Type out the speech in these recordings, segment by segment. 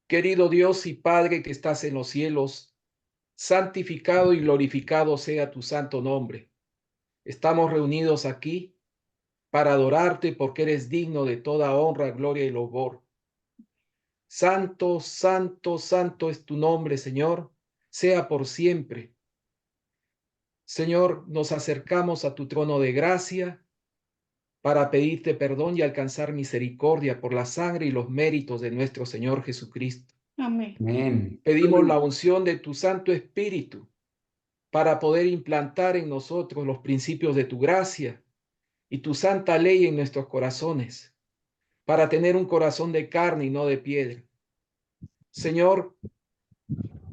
Querido Dios y Padre que estás en los cielos, santificado y glorificado sea tu santo nombre. Estamos reunidos aquí para adorarte porque eres digno de toda honra, gloria y louvor. Santo, santo, santo es tu nombre, Señor, sea por siempre. Señor, nos acercamos a tu trono de gracia para pedirte perdón y alcanzar misericordia por la sangre y los méritos de nuestro Señor Jesucristo. Amén. Amén. Pedimos la unción de tu Santo Espíritu para poder implantar en nosotros los principios de tu gracia y tu santa ley en nuestros corazones, para tener un corazón de carne y no de piedra. Señor,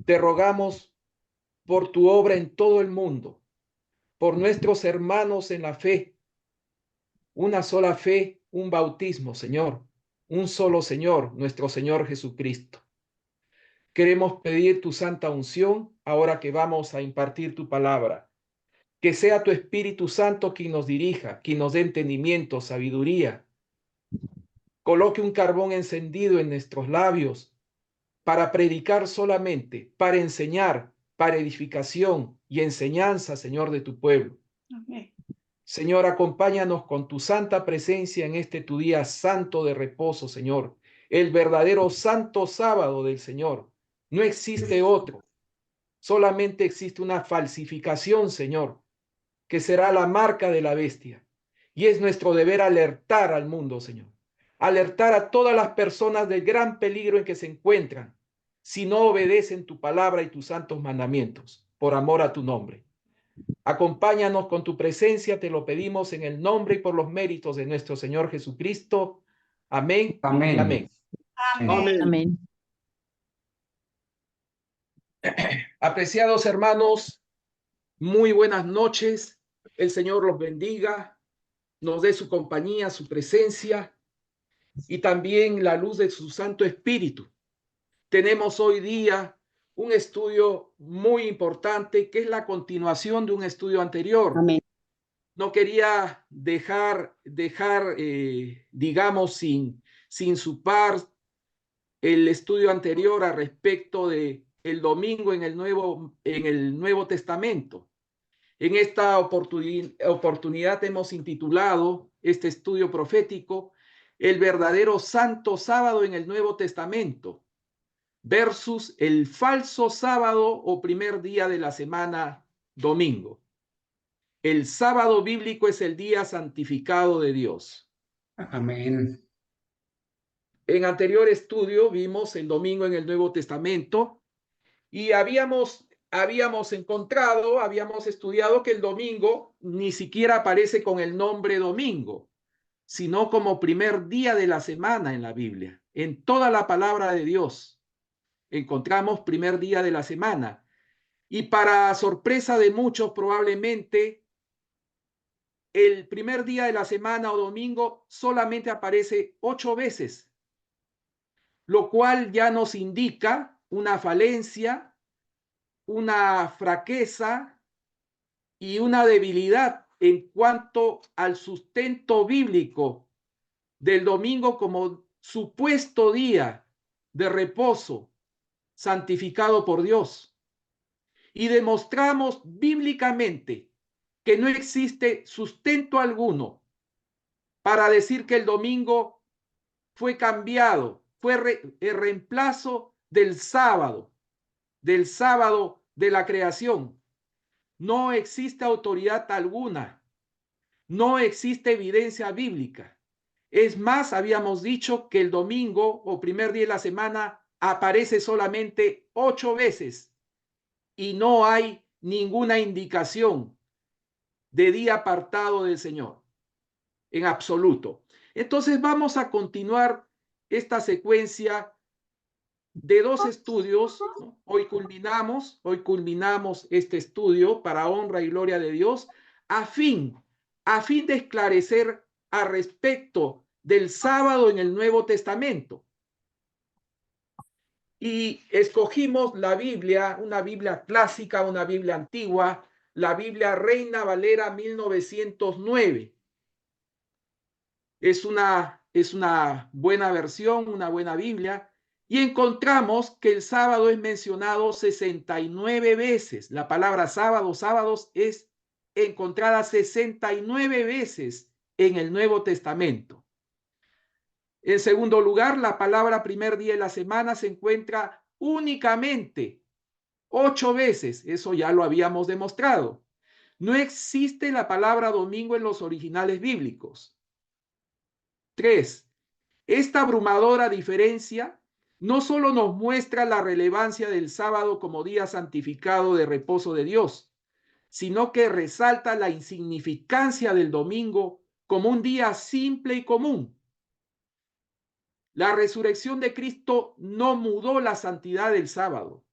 te rogamos por tu obra en todo el mundo, por nuestros hermanos en la fe, una sola fe, un bautismo, Señor, un solo Señor, nuestro Señor Jesucristo. Queremos pedir tu santa unción ahora que vamos a impartir tu palabra. Que sea tu Espíritu Santo quien nos dirija, quien nos dé entendimiento, sabiduría. Coloque un carbón encendido en nuestros labios para predicar solamente, para enseñar, para edificación y enseñanza, Señor, de tu pueblo. Amén. Señor, acompáñanos con tu santa presencia en este tu día santo de reposo, Señor. El verdadero santo sábado del Señor. No existe otro. Solamente existe una falsificación, Señor, que será la marca de la bestia. Y es nuestro deber alertar al mundo, Señor. Alertar a todas las personas del gran peligro en que se encuentran si no obedecen tu palabra y tus santos mandamientos, por amor a tu nombre. Acompáñanos con tu presencia, te lo pedimos en el nombre y por los méritos de nuestro Señor Jesucristo. Amén y Amén. amén. Amén. Amén. Apreciados hermanos, muy buenas noches. El Señor los bendiga, nos dé su compañía, su presencia y también la luz de su Santo Espíritu. Tenemos hoy día un estudio muy importante que es la continuación de un estudio anterior. Amén. No quería dejar digamos, sin su par el estudio anterior a respecto de el domingo en el Nuevo Testamento. En esta oportunidad hemos intitulado este estudio profético El verdadero Santo Sábado en el Nuevo Testamento versus el falso sábado o primer día de la semana, domingo. El sábado bíblico es el día santificado de Dios. Amén. En anterior estudio vimos el domingo en el Nuevo Testamento y habíamos estudiado que el domingo ni siquiera aparece con el nombre domingo, sino como primer día de la semana en la Biblia. En toda la palabra de Dios encontramos primer día de la semana. Y para sorpresa de muchos, probablemente el primer día de la semana o domingo solamente aparece 8 veces, lo cual ya nos indica una falencia, una fraqueza y una debilidad en cuanto al sustento bíblico del domingo como supuesto día de reposo santificado por Dios. Y demostramos bíblicamente que no existe sustento alguno para decir que el domingo fue cambiado, fue el reemplazo del sábado de la creación. No existe autoridad alguna, no existe evidencia bíblica. Es más, habíamos dicho que el domingo o primer día de la semana aparece solamente 8 veces y no hay ninguna indicación de día apartado del Señor, en absoluto. Entonces vamos a continuar esta secuencia de 2 estudios, ¿no? Hoy culminamos este estudio para honra y gloria de Dios a fin de esclarecer al respecto del sábado en el Nuevo Testamento. Y escogimos la Biblia, una Biblia clásica, una Biblia antigua, la Biblia Reina Valera 1909. Es una buena versión, una buena Biblia Y encontramos que el sábado es mencionado 69 veces. La palabra sábado, sábados es encontrada 69 veces en el Nuevo Testamento. En segundo lugar, la palabra primer día de la semana se encuentra únicamente 8 veces. Eso ya lo habíamos demostrado. No existe la palabra domingo en los originales bíblicos. 3. Esta abrumadora diferencia no solo nos muestra la relevancia del sábado como día santificado de reposo de Dios, sino que resalta la insignificancia del domingo como un día simple y común. La resurrección de Cristo no mudó la santidad del sábado.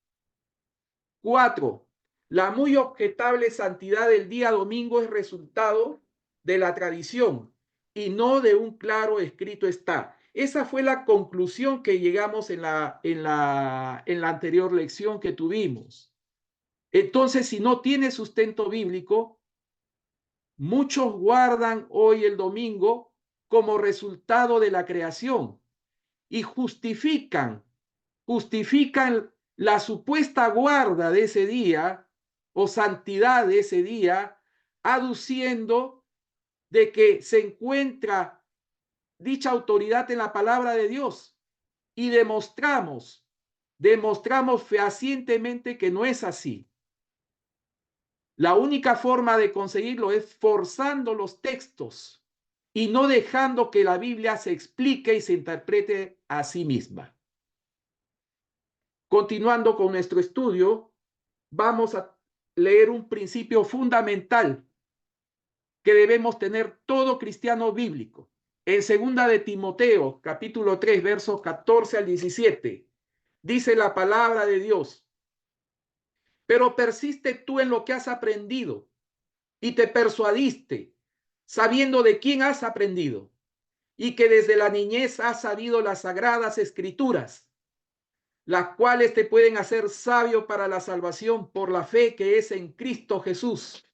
4. La muy objetable santidad del día domingo es resultado de la tradición y no de un claro escrito está. Esa fue la conclusión que llegamos en la anterior lección que tuvimos. Entonces, si no tiene sustento bíblico, muchos guardan hoy el domingo como resultado de la creación y justifican la supuesta guarda de ese día o santidad de ese día, aduciendo de que se encuentra dicha autoridad en la palabra de Dios. Y demostramos fehacientemente que no es así. La única forma de conseguirlo es forzando los textos y no dejando que la Biblia se explique y se interprete a sí misma. Continuando con nuestro estudio, vamos a leer un principio fundamental que debemos tener todo cristiano bíblico. En segunda de Timoteo, capítulo 3, versos 14 al 17, dice la palabra de Dios: pero persiste tú en lo que has aprendido y te persuadiste, sabiendo de quién has aprendido, y que desde la niñez has sabido las sagradas escrituras, las cuales te pueden hacer sabio para la salvación por la fe que es en Cristo Jesús.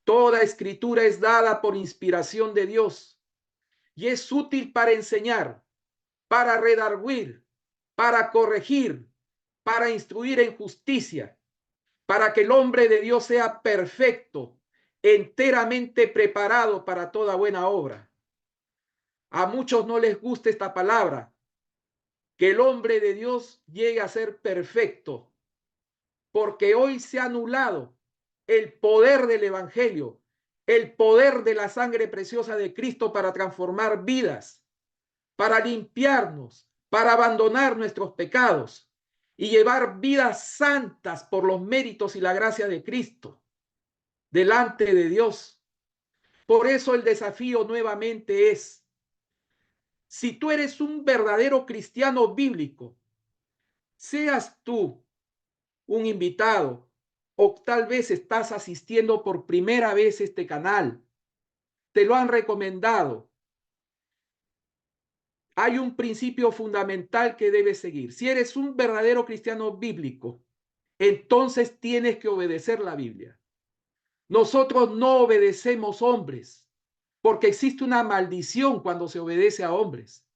Toda escritura es dada por inspiración de Dios y es útil para enseñar, para redarguir, para corregir, para instruir en justicia, para que el hombre de Dios sea perfecto, enteramente preparado para toda buena obra. A muchos no les gusta esta palabra, que el hombre de Dios llegue a ser perfecto, porque hoy se ha anulado el poder del evangelio, el poder de la sangre preciosa de Cristo para transformar vidas, para limpiarnos, para abandonar nuestros pecados y llevar vidas santas por los méritos y la gracia de Cristo delante de Dios. Por eso el desafío nuevamente es: si tú eres un verdadero cristiano bíblico, seas tú un invitado o tal vez estás asistiendo por primera vez a este canal, te lo han recomendado, hay un principio fundamental que debes seguir. Si eres un verdadero cristiano bíblico, entonces tienes que obedecer la Biblia. Nosotros no obedecemos hombres, porque existe una maldición cuando se obedece a hombres.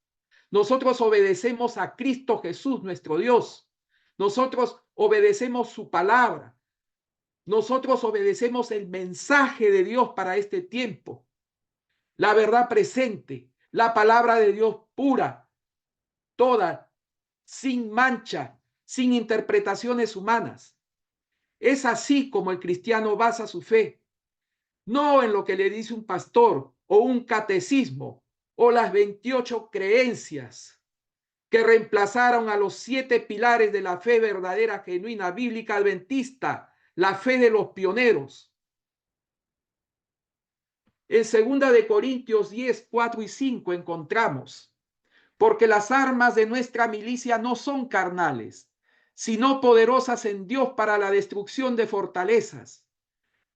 Nosotros obedecemos a Cristo Jesús, nuestro Dios. Nosotros obedecemos su palabra. Nosotros obedecemos el mensaje de Dios para este tiempo. La verdad presente, la palabra de Dios pura, toda, sin mancha, sin interpretaciones humanas. Es así como el cristiano basa su fe, no en lo que le dice un pastor o un catecismo o las 28 creencias que reemplazaron a los 7 pilares de la fe verdadera, genuina, bíblica, adventista, la fe de los pioneros. En 2 Corintios 10, 4 y 5 encontramos: porque las armas de nuestra milicia no son carnales, sino poderosas en Dios para la destrucción de fortalezas,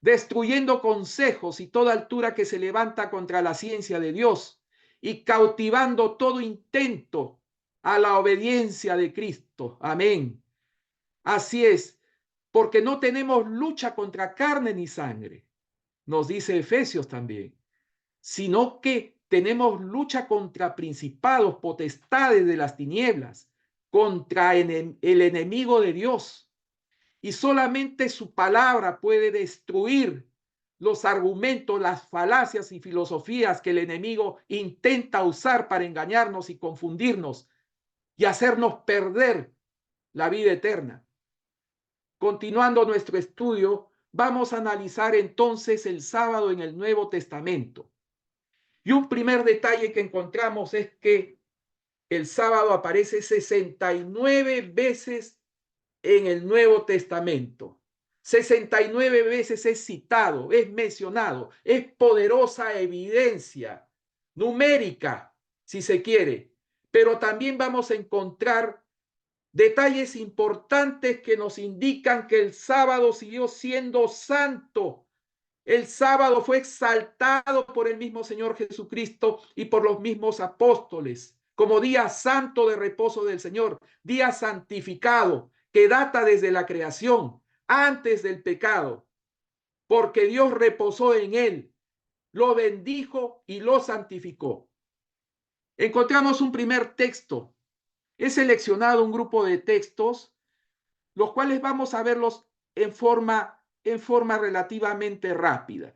destruyendo consejos y toda altura que se levanta contra la ciencia de Dios y cautivando todo intento a la obediencia de Cristo. Amén. Así es, porque no tenemos lucha contra carne ni sangre, nos dice Efesios también, sino que tenemos lucha contra principados, potestades de las tinieblas, contra el enemigo de Dios. Y solamente su palabra puede destruir los argumentos, las falacias y filosofías que el enemigo intenta usar para engañarnos y confundirnos y hacernos perder la vida eterna. Continuando nuestro estudio, vamos a analizar entonces el sábado en el Nuevo Testamento. Y un primer detalle que encontramos es que el sábado aparece 69 veces en el Nuevo Testamento. 69 veces es citado, es mencionado, es poderosa evidencia numérica, si se quiere. Pero también vamos a encontrar detalles importantes que nos indican que el sábado siguió siendo santo. El sábado fue exaltado por el mismo Señor Jesucristo y por los mismos apóstoles como día santo de reposo del Señor, día santificado que data desde la creación, antes del pecado, porque Dios reposó en él, lo bendijo y lo santificó. Encontramos un primer texto. He seleccionado un grupo de textos, los cuales vamos a verlos en forma relativamente rápida.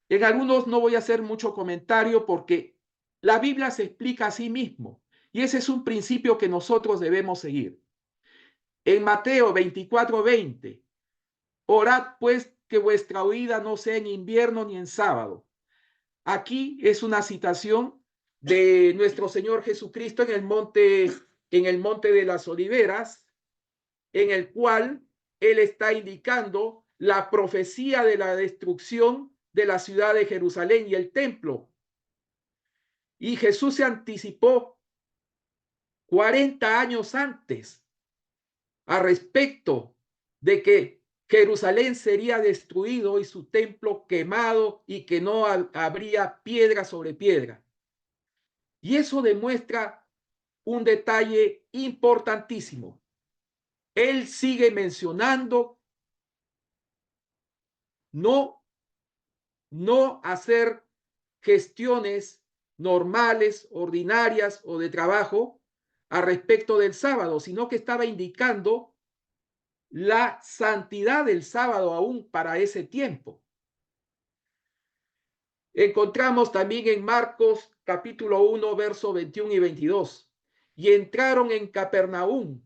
En algunos no voy a hacer mucho comentario porque la Biblia se explica a sí mismo y ese es un principio que nosotros debemos seguir. En Mateo 24:20, orad pues que vuestra huida no sea en invierno ni en sábado. Aquí es una citación de nuestro Señor Jesucristo en el monte de las Oliveras, en el cual él está indicando la profecía de la destrucción de la ciudad de Jerusalén y el templo. Y Jesús se anticipó 40 años antes a respecto de que Jerusalén sería destruido y su templo quemado y que no habría piedra sobre piedra. Y eso demuestra un detalle importantísimo. Él sigue mencionando no hacer gestiones normales, ordinarias o de trabajo a respecto del sábado, sino que estaba indicando la santidad del sábado aún para ese tiempo. Encontramos también en Marcos capítulo 1, verso 21 y 22. Y entraron en Capernaum,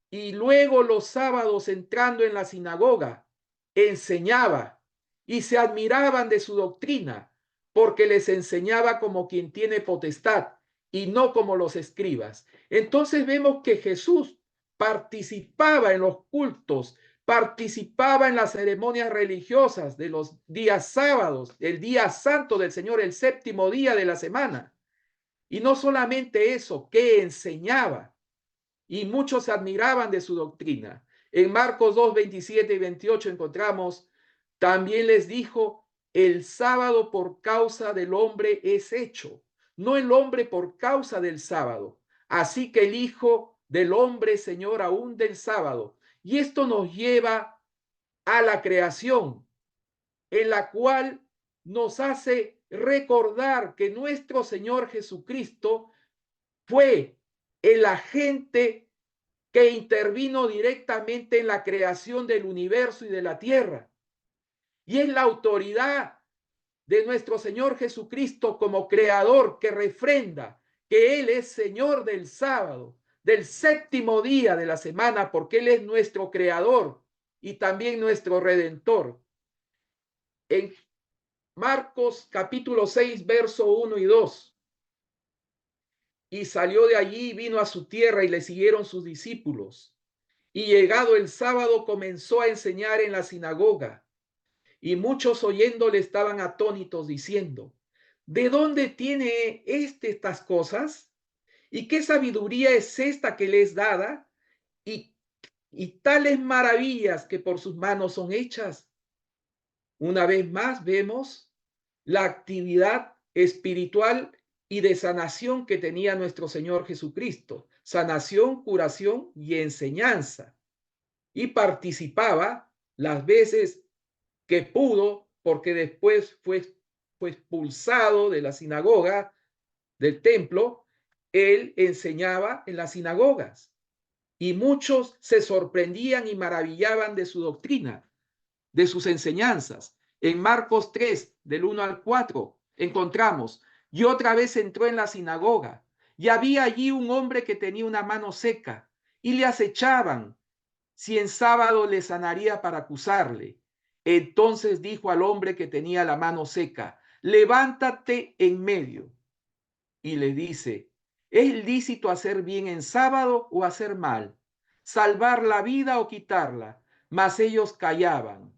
y luego los sábados entrando en la sinagoga, enseñaba, y se admiraban de su doctrina, porque les enseñaba como quien tiene potestad, y no como los escribas. Entonces vemos que Jesús participaba en los cultos, participaba en las ceremonias religiosas de los días sábados, el día santo del Señor, el séptimo día de la semana. Y no solamente eso, que enseñaba. Y muchos se admiraban de su doctrina. En Marcos 2, 27 y 28 encontramos, también les dijo, el sábado por causa del hombre es hecho, no el hombre por causa del sábado. Así que el Hijo del Hombre, Señor, aún del sábado. Y esto nos lleva a la creación, en la cual nos hace recordar que nuestro Señor Jesucristo fue el agente que intervino directamente en la creación del universo y de la tierra. Y es la autoridad de nuestro Señor Jesucristo como creador que refrenda que Él es Señor del sábado, del séptimo día de la semana, porque Él es nuestro creador y también nuestro redentor. En Marcos capítulo 6, verso 1 y 2. Y salió de allí y vino a su tierra y le siguieron sus discípulos. Y llegado el sábado comenzó a enseñar en la sinagoga. Y muchos oyéndole estaban atónitos diciendo, ¿de dónde tiene estas cosas? ¿Y qué sabiduría es esta que le es dada? Y tales maravillas que por sus manos son hechas. Una vez más vemos la actividad espiritual y de sanación que tenía nuestro Señor Jesucristo. Sanación, curación y enseñanza. Y participaba las veces que pudo, porque después fue expulsado de la sinagoga, del templo. Él enseñaba en las sinagogas. y muchos se sorprendían y maravillaban de su doctrina, de sus enseñanzas. En Marcos 3, del 1 al 4, encontramos, y otra vez entró en la sinagoga, y había allí un hombre que tenía una mano seca, y le acechaban si en sábado le sanaría para acusarle. Entonces dijo al hombre que tenía la mano seca, levántate en medio. Y le dice, ¿es lícito hacer bien en sábado o hacer mal? ¿Salvar la vida o quitarla? Mas ellos callaban.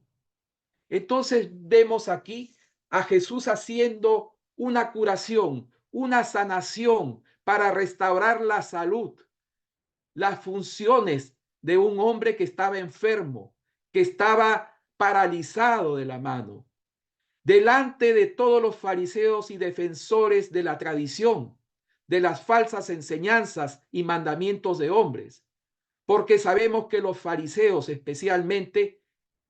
Entonces vemos aquí a Jesús haciendo una curación, una sanación para restaurar la salud, las funciones de un hombre que estaba enfermo, que estaba paralizado de la mano, delante de todos los fariseos y defensores de la tradición, de las falsas enseñanzas y mandamientos de hombres, porque sabemos que los fariseos especialmente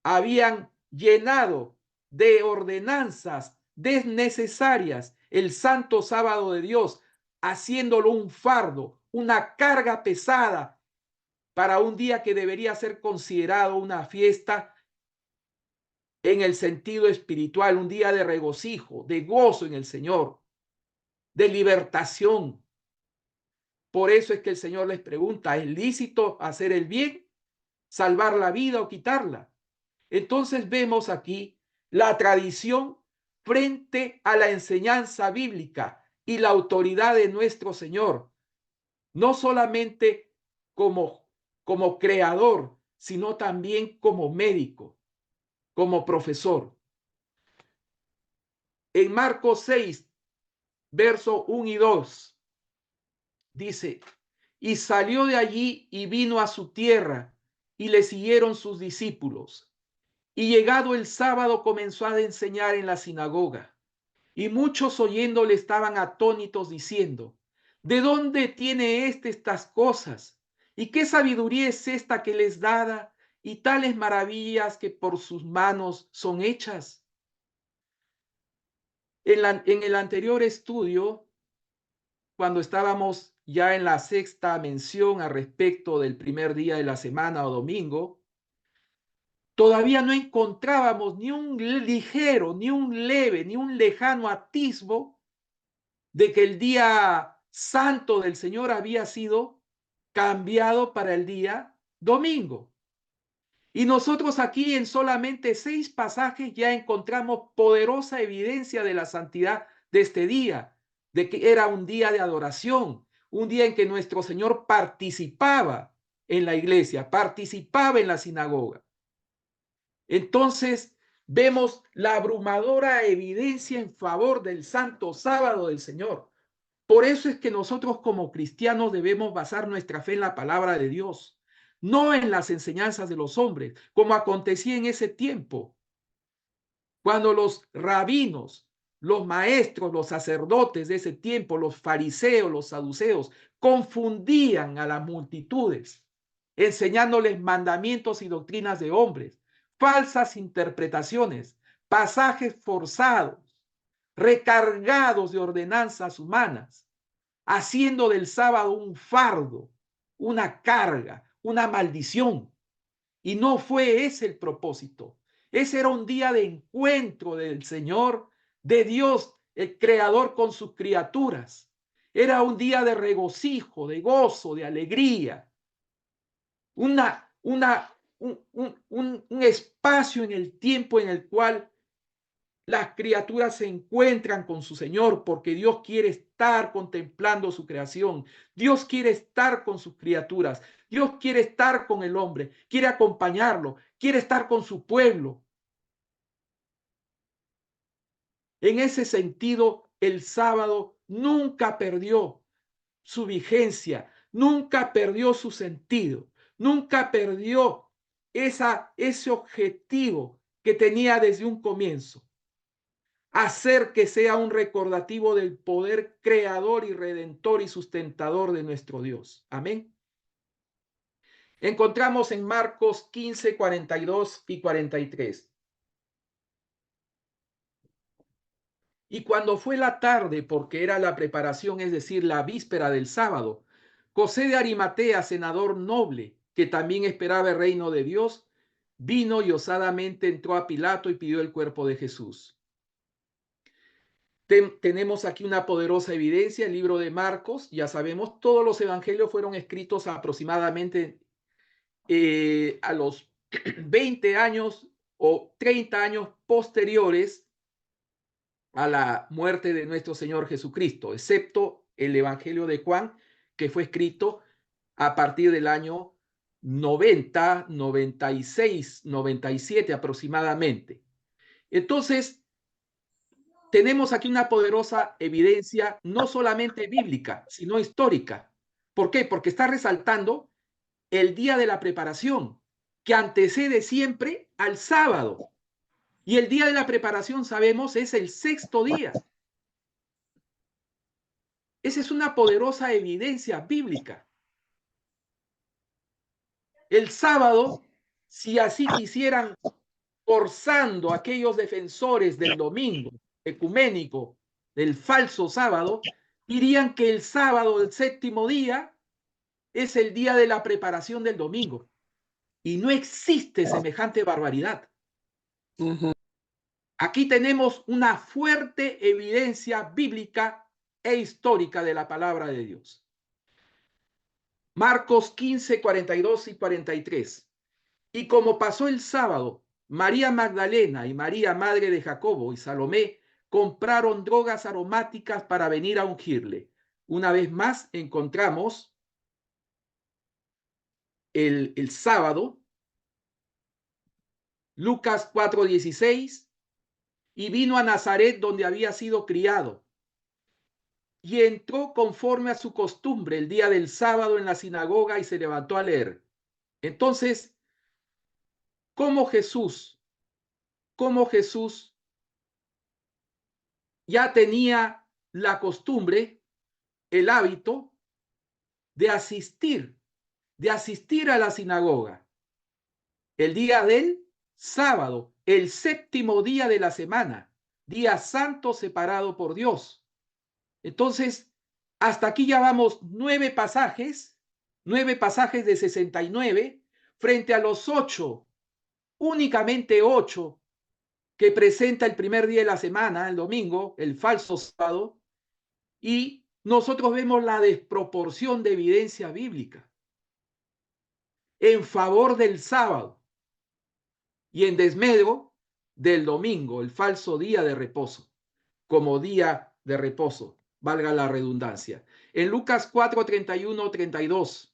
habían llenado de ordenanzas desnecesarias el santo sábado de Dios, haciéndolo un fardo, una carga pesada para un día que debería ser considerado una fiesta en el sentido espiritual, un día de regocijo, de gozo en el Señor, de libertación. Por eso es que el Señor les pregunta, ¿es lícito hacer el bien, salvar la vida o quitarla? Entonces vemos aquí la tradición frente a la enseñanza bíblica y la autoridad de nuestro Señor, no solamente como creador, sino también como médico, como profesor. En Marcos 6, verso 1 y 2, dice, y salió de allí y vino a su tierra, y le siguieron sus discípulos. Y llegado el sábado comenzó a enseñar en la sinagoga. Y muchos oyéndole estaban atónitos diciendo, ¿de dónde tiene estas cosas? ¿Y qué sabiduría es esta que les dada? Y tales maravillas que por sus manos son hechas. En el anterior estudio, cuando estábamos ya en la sexta mención al respecto del primer día de la semana o domingo, todavía no encontrábamos ni un ligero, ni un leve, ni un lejano atisbo de que el día santo del Señor había sido cambiado para el día domingo. Y nosotros aquí en solamente 6 pasajes ya encontramos poderosa evidencia de la santidad de este día, de que era un día de adoración, un día en que nuestro Señor participaba en la iglesia, participaba en la sinagoga. Entonces vemos la abrumadora evidencia en favor del santo sábado del Señor. Por eso es que nosotros como cristianos debemos basar nuestra fe en la palabra de Dios, no en las enseñanzas de los hombres, como acontecía en ese tiempo, cuando los rabinos, los maestros, los sacerdotes de ese tiempo, los fariseos, los saduceos, confundían a las multitudes, enseñándoles mandamientos y doctrinas de hombres, falsas interpretaciones, pasajes forzados, recargados de ordenanzas humanas, haciendo del sábado un fardo, una carga, una maldición. Y no fue ese el propósito. Ese era un día de encuentro del Señor, de Dios, el Creador con sus criaturas. Era un día de regocijo, de gozo, de alegría. Un espacio en el tiempo en el cual las criaturas se encuentran con su Señor porque Dios quiere estar contemplando su creación. Dios quiere estar con sus criaturas. Dios quiere estar con el hombre, quiere acompañarlo, quiere estar con su pueblo. En ese sentido, el sábado nunca perdió su vigencia, nunca perdió su sentido, nunca perdió ese objetivo que tenía desde un comienzo. Hacer que sea un recordativo del poder creador y redentor y sustentador de nuestro Dios. Amén. Encontramos en Marcos 15, 42 y 43. Y cuando fue la tarde, porque era la preparación, es decir, la víspera del sábado, José de Arimatea, senador noble, que también esperaba el reino de Dios, vino y osadamente entró a Pilato y pidió el cuerpo de Jesús. Tenemos aquí una poderosa evidencia, el libro de Marcos. Ya sabemos, todos los evangelios fueron escritos aproximadamente a los 20 años o 30 años posteriores a la muerte de nuestro Señor Jesucristo, excepto el Evangelio de Juan, que fue escrito a partir del año 90, 96, 97 aproximadamente. Entonces, tenemos aquí una poderosa evidencia, no solamente bíblica, sino histórica. ¿Por qué? Porque está resaltando el día de la preparación, que antecede siempre al sábado. Y el día de la preparación, sabemos, es el sexto día. Esa es una poderosa evidencia bíblica. El sábado, si así quisieran, forzando a aquellos defensores del domingo ecuménico, del falso sábado, dirían que el sábado, el séptimo día, es el día de la preparación del domingo. Y no existe semejante barbaridad. Aquí tenemos una fuerte evidencia bíblica e histórica de la palabra de Dios. Marcos 15, 42 y 43. Y como pasó el sábado, María Magdalena y María, madre de Jacobo, y Salomé compraron drogas aromáticas para venir a ungirle. Una vez más encontramos el sábado, Lucas 4:16, y vino a Nazaret donde había sido criado. Y entró conforme a su costumbre el día del sábado en la sinagoga y se levantó a leer. Entonces, ¿cómo Jesús ya tenía la costumbre, el hábito de asistir a la sinagoga el día del sábado, el séptimo día de la semana, día santo separado por Dios? Entonces, hasta aquí ya vamos 9 pasajes de 69 frente a los 8, únicamente 8 que presenta el primer día de la semana, el domingo, el falso sábado, y nosotros vemos la desproporción de evidencia bíblica en favor del sábado y en desmedro del domingo, el falso día de reposo, como día de reposo, valga la redundancia. En Lucas 4, 31, 32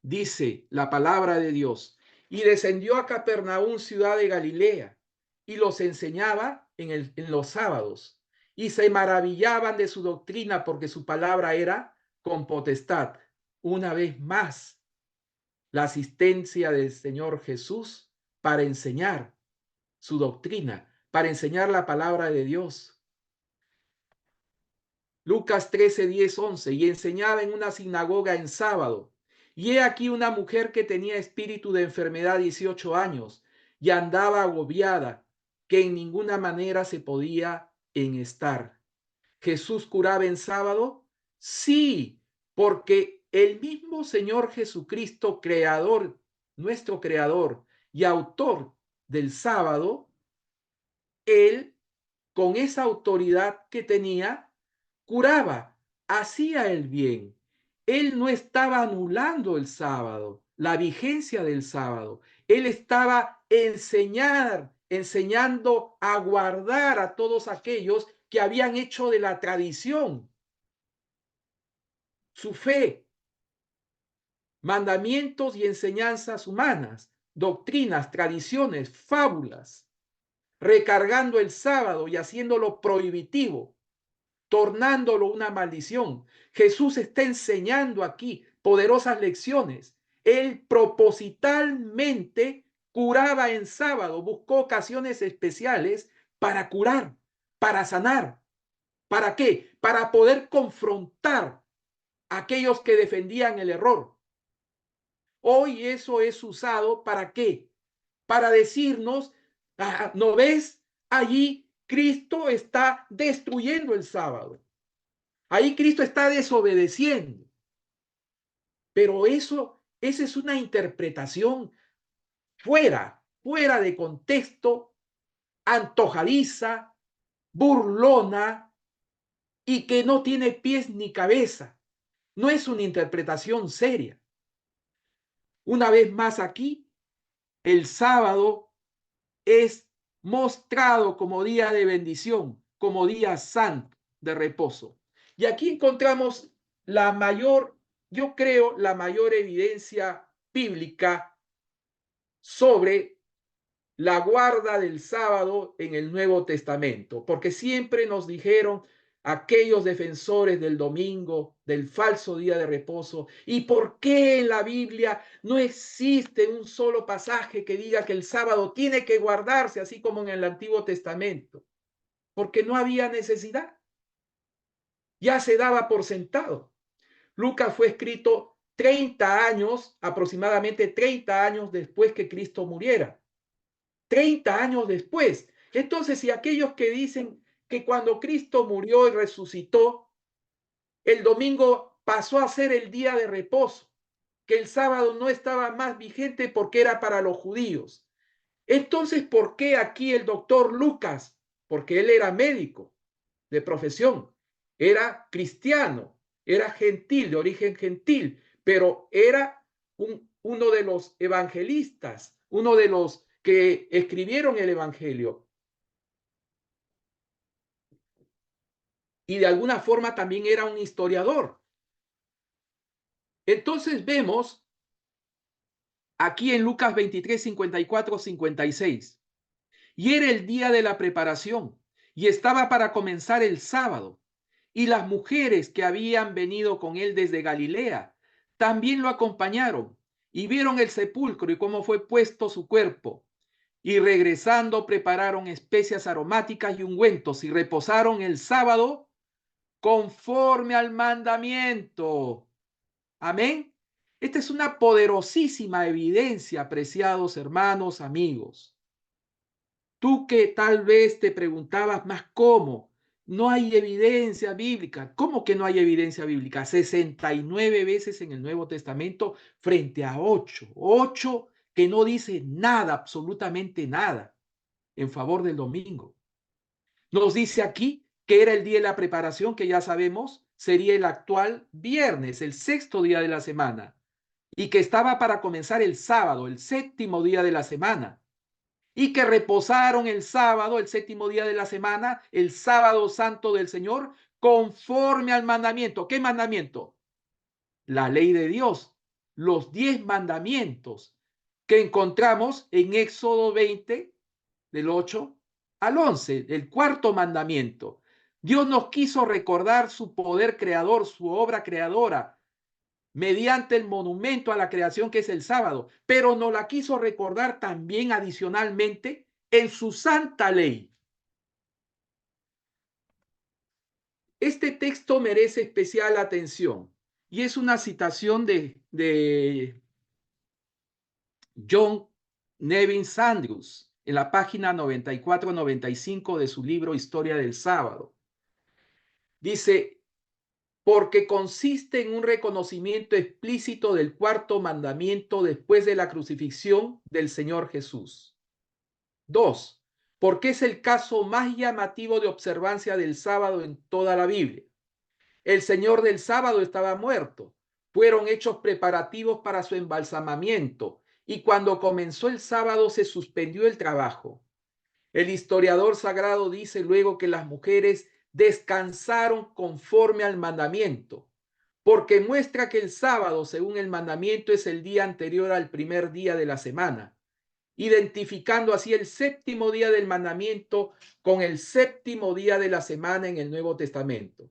dice la palabra de Dios: y descendió a Capernaum, ciudad de Galilea, y los enseñaba en los sábados, y se maravillaban de su doctrina, porque su palabra era con potestad. Una vez más, la asistencia del Señor Jesús para enseñar su doctrina, para enseñar la palabra de Dios. Lucas 13, 10, 11, y enseñaba en una sinagoga en sábado. Y he aquí una mujer que tenía espíritu de enfermedad 18 años y andaba agobiada, que en ninguna manera se podía estar. ¿Jesús curaba en sábado? Sí, porque el mismo Señor Jesucristo, creador, nuestro creador y autor del sábado, él, con esa autoridad que tenía, curaba, hacía el bien. Él no estaba anulando el sábado, la vigencia del sábado. Él estaba enseñando a guardar a todos aquellos que habían hecho de la tradición su fe, mandamientos y enseñanzas humanas, doctrinas, tradiciones, fábulas, recargando el sábado y haciéndolo prohibitivo, tornándolo una maldición. Jesús está enseñando aquí poderosas lecciones. Él propositalmente curaba en sábado, buscó ocasiones especiales para curar, para sanar. ¿Para qué? Para poder confrontar a aquellos que defendían el error. Hoy eso es usado ¿para qué? Para decirnos, ¿no ves? Allí Cristo está destruyendo el sábado. Ahí Cristo está desobedeciendo. Pero esa es una interpretación fuera de contexto, antojadiza, burlona y que no tiene pies ni cabeza. No es una interpretación seria. Una vez más aquí, el sábado es mostrado como día de bendición, como día santo de reposo. Y aquí encontramos la mayor, yo creo, la mayor evidencia bíblica sobre la guarda del sábado en el Nuevo Testamento, porque siempre nos dijeron aquellos defensores del domingo, del falso día de reposo, ¿y por qué en la Biblia no existe un solo pasaje que diga que el sábado tiene que guardarse, así como en el Antiguo Testamento? Porque no había necesidad, ya se daba por sentado. Lucas fue escrito 30 años, aproximadamente 30 años después que Cristo muriera. 30 años después. Entonces, si aquellos que dicen que cuando Cristo murió y resucitó, el domingo pasó a ser el día de reposo, que el sábado no estaba más vigente porque era para los judíos. Entonces, ¿por qué aquí el doctor Lucas? Porque él era médico de profesión, era cristiano, era gentil, de origen gentil, pero era uno de los evangelistas, uno de los que escribieron el Evangelio. Y de alguna forma también era un historiador. Entonces vemos aquí en Lucas 23, 54, 56. Y era el día de la preparación, y estaba para comenzar el sábado. Y las mujeres que habían venido con él desde Galilea también lo acompañaron, y vieron el sepulcro y cómo fue puesto su cuerpo. Y regresando prepararon especias aromáticas y ungüentos, y reposaron el sábado conforme al mandamiento. Amén. Esta es una poderosísima evidencia, apreciados hermanos, amigos. Tú que tal vez te preguntabas más cómo, no hay evidencia bíblica. ¿Cómo que no hay evidencia bíblica? 69 veces en el Nuevo Testamento frente a 8. 8 que no dice nada, absolutamente nada, en favor del domingo. Nos dice aquí que era el día de la preparación, que ya sabemos sería el actual viernes, el sexto día de la semana, y que estaba para comenzar el sábado, el séptimo día de la semana, y que reposaron el sábado, el séptimo día de la semana, el sábado santo del Señor, conforme al mandamiento. ¿Qué mandamiento? La ley de Dios, los 10 mandamientos que encontramos en Éxodo 20, del 8 al 11, el cuarto mandamiento. Dios nos quiso recordar su poder creador, su obra creadora, mediante el monumento a la creación que es el sábado, pero nos la quiso recordar también adicionalmente en su santa ley. Este texto merece especial atención y es una citación de John Nevin Sanders en la página 94-95 de su libro Historia del Sábado. Dice, porque consiste en un reconocimiento explícito del cuarto mandamiento después de la crucifixión del Señor Jesús. 2. Porque es el caso más llamativo de observancia del sábado en toda la Biblia. El Señor del sábado estaba muerto. Fueron hechos preparativos para su embalsamamiento y cuando comenzó el sábado se suspendió el trabajo. El historiador sagrado dice luego que las mujeres descansaron conforme al mandamiento, porque muestra que el sábado, según el mandamiento, es el día anterior al primer día de la semana, identificando así el séptimo día del mandamiento con el séptimo día de la semana en el Nuevo Testamento.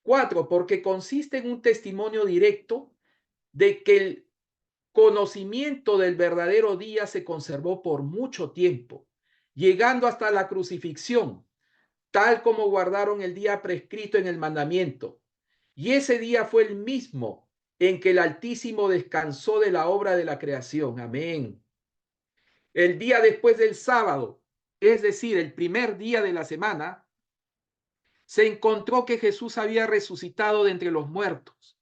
4, porque consiste en un testimonio directo de que el conocimiento del verdadero día se conservó por mucho tiempo, llegando hasta la crucifixión, tal como guardaron el día prescrito en el mandamiento. Y ese día fue el mismo en que el Altísimo descansó de la obra de la creación. Amén. El día después del sábado, es decir, el primer día de la semana, se encontró que Jesús había resucitado de entre los muertos.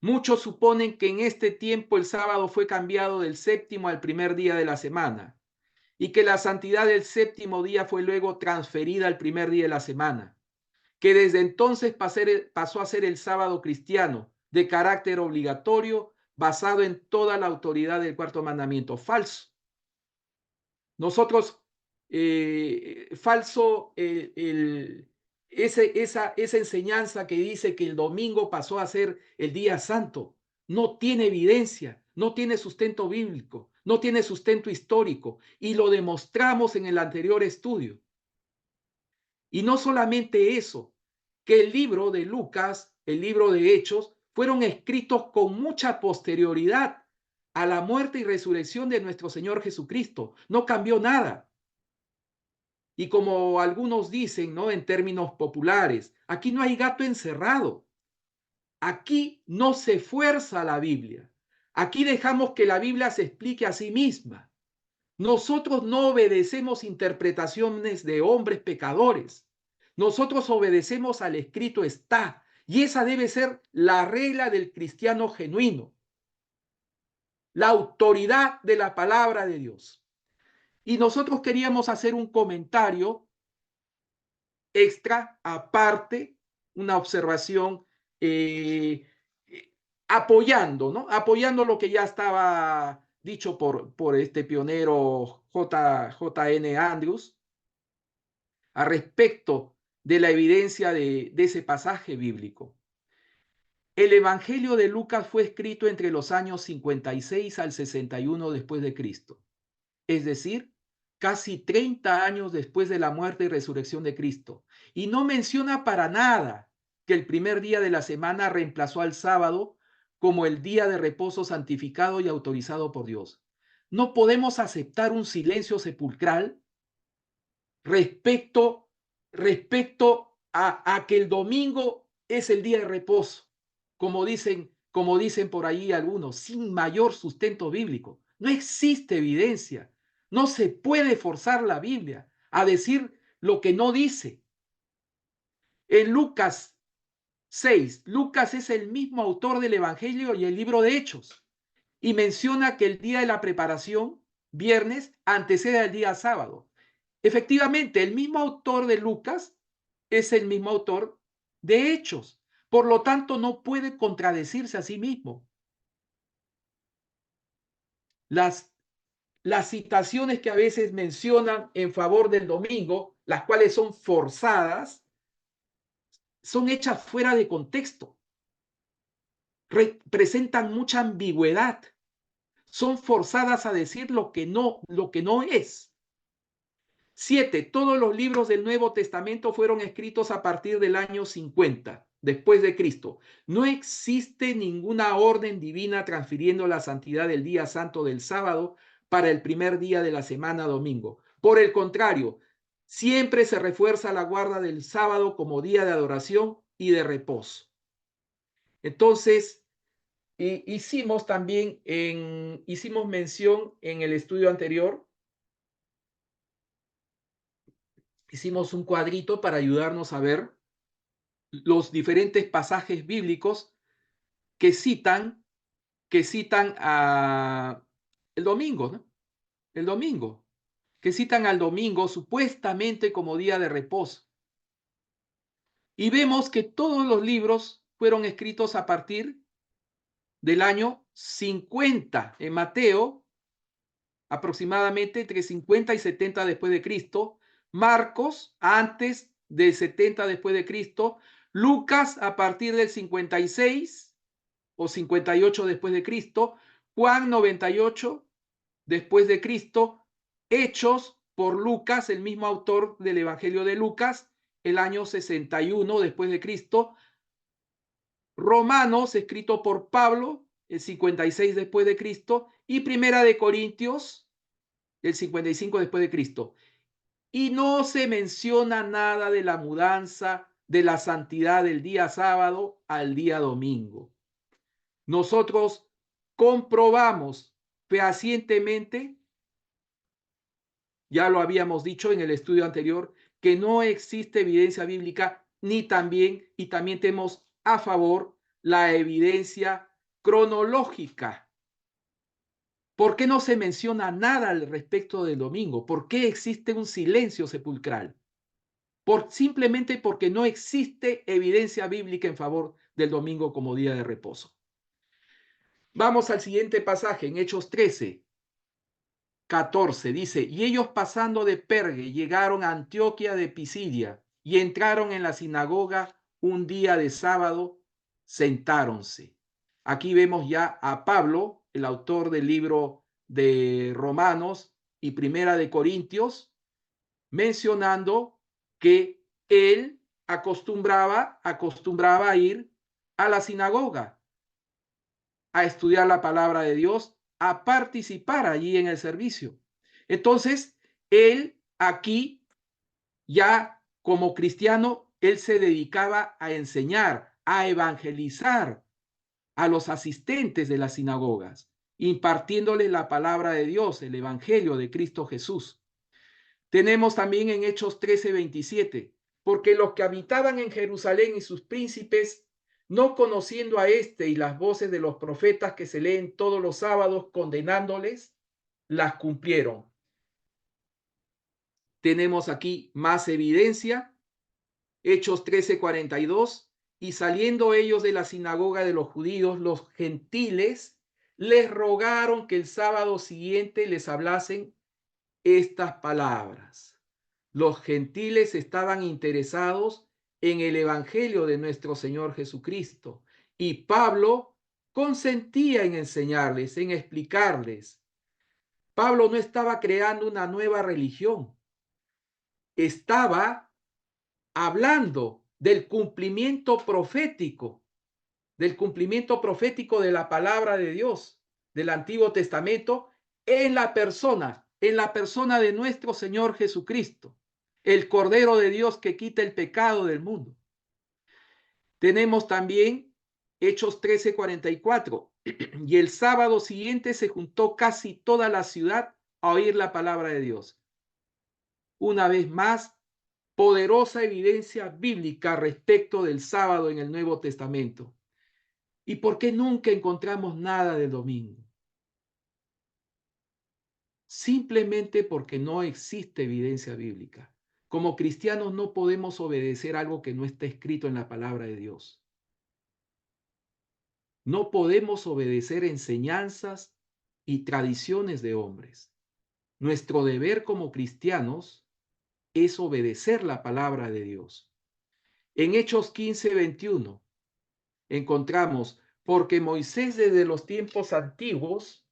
Muchos suponen que en este tiempo el sábado fue cambiado del séptimo al primer día de la semana y que la santidad del séptimo día fue luego transferida al primer día de la semana, que desde entonces pasó a ser el sábado cristiano de carácter obligatorio basado en toda la autoridad del cuarto mandamiento. Falso. Nosotros, falso esa enseñanza que dice que el domingo pasó a ser el día santo. No tiene evidencia, no tiene sustento bíblico, no tiene sustento histórico y lo demostramos en el anterior estudio. Y no solamente eso, que el libro de Lucas, el libro de Hechos, fueron escritos con mucha posterioridad a la muerte y resurrección de nuestro Señor Jesucristo. No cambió nada. Y como algunos dicen, ¿no? En términos populares, aquí no hay gato encerrado. Aquí no se fuerza la Biblia. Aquí dejamos que la Biblia se explique a sí misma. Nosotros no obedecemos interpretaciones de hombres pecadores. Nosotros obedecemos al escrito está. Y esa debe ser la regla del cristiano genuino. La autoridad de la palabra de Dios. Y nosotros queríamos hacer un comentario extra, aparte, una observación apoyando, ¿no? Apoyando lo que ya estaba dicho por este pionero J.N. Andrews a respecto de la evidencia de ese pasaje bíblico. El Evangelio de Lucas fue escrito entre los años 56 al 61 después de Cristo, es decir, casi 30 años después de la muerte y resurrección de Cristo. Y no menciona para nada que el primer día de la semana reemplazó al sábado como el día de reposo santificado y autorizado por Dios. No podemos aceptar un silencio sepulcral respecto, respecto a que el domingo es el día de reposo, como dicen por ahí algunos, sin mayor sustento bíblico. No existe evidencia. No se puede forzar la Biblia a decir lo que no dice. En Lucas 6, Lucas es el mismo autor del Evangelio y el libro de Hechos, y menciona que el día de la preparación, viernes, antecede al día sábado. Efectivamente, el mismo autor de Lucas es el mismo autor de Hechos. Por lo tanto, no puede contradecirse a sí mismo. Las, las citaciones que a veces mencionan en favor del domingo, las cuales son forzadas, son hechas fuera de contexto. Presentan mucha ambigüedad. Son forzadas a decir lo que no es. 7. Todos los libros del Nuevo Testamento fueron escritos a partir del año 50 después de Cristo. No existe ninguna orden divina transfiriendo la santidad del día santo del sábado para el primer día de la semana domingo. Por el contrario, siempre se refuerza la guarda del sábado como día de adoración y de reposo. Entonces, hicimos mención en el estudio anterior. Hicimos un cuadrito para ayudarnos a ver los diferentes pasajes bíblicos que citan a el domingo, ¿no? El domingo, que citan al domingo supuestamente como día de reposo. Y vemos que todos los libros fueron escritos a partir del año 50 en Mateo, aproximadamente entre 50 y 70 después de Cristo, Marcos antes del 70 después de Cristo, Lucas a partir del 56 o 58 después de Cristo, Juan 98 después de Cristo, Hechos por Lucas, el mismo autor del Evangelio de Lucas, el año 61 después de Cristo, Romanos escrito por Pablo, el 56 después de Cristo, y Primera de Corintios, el 55 después de Cristo. Y no se menciona nada de la mudanza de la santidad del día sábado al día domingo. Nosotros comprobamos fehacientemente, ya lo habíamos dicho en el estudio anterior, que no existe evidencia bíblica, y también tenemos a favor la evidencia cronológica. ¿Por qué no se menciona nada al respecto del domingo? ¿Por qué existe un silencio sepulcral? Simplemente porque no existe evidencia bíblica en favor del domingo como día de reposo. Vamos al siguiente pasaje, en Hechos 13, 14. Dice, y ellos pasando de Perge llegaron a Antioquía de Pisidia y entraron en la sinagoga un día de sábado, sentáronse. Aquí vemos ya a Pablo, el autor del libro de Romanos y Primera de Corintios, mencionando que él acostumbraba a ir a la sinagoga, a estudiar la palabra de Dios, a participar allí en el servicio. Entonces, él aquí, ya como cristiano, él se dedicaba a enseñar, a evangelizar a los asistentes de las sinagogas, impartiéndoles la palabra de Dios, el evangelio de Cristo Jesús. Tenemos también en Hechos 13:27, porque los que habitaban en Jerusalén y sus príncipes, no conociendo a éste y las voces de los profetas que se leen todos los sábados condenándoles, las cumplieron. Tenemos aquí más evidencia. Hechos 13:42, y saliendo ellos de la sinagoga de los judíos, los gentiles les rogaron que el sábado siguiente les hablasen estas palabras. Los gentiles estaban interesados en el evangelio de nuestro Señor Jesucristo y Pablo consentía en enseñarles, en explicarles. Pablo no estaba creando una nueva religión, estaba hablando del cumplimiento profético de la palabra de Dios, del Antiguo Testamento, en la persona de nuestro Señor Jesucristo, el Cordero de Dios que quita el pecado del mundo. Tenemos también Hechos 13:44, y el sábado siguiente se juntó casi toda la ciudad a oír la palabra de Dios. Una vez más, poderosa evidencia bíblica respecto del sábado en el Nuevo Testamento. ¿Y por qué nunca encontramos nada del domingo? Simplemente porque no existe evidencia bíblica. Como cristianos no podemos obedecer algo que no está escrito en la palabra de Dios. No podemos obedecer enseñanzas y tradiciones de hombres. Nuestro deber como cristianos es obedecer la palabra de Dios. En Hechos 15:21 encontramos, porque Moisés desde los tiempos antiguos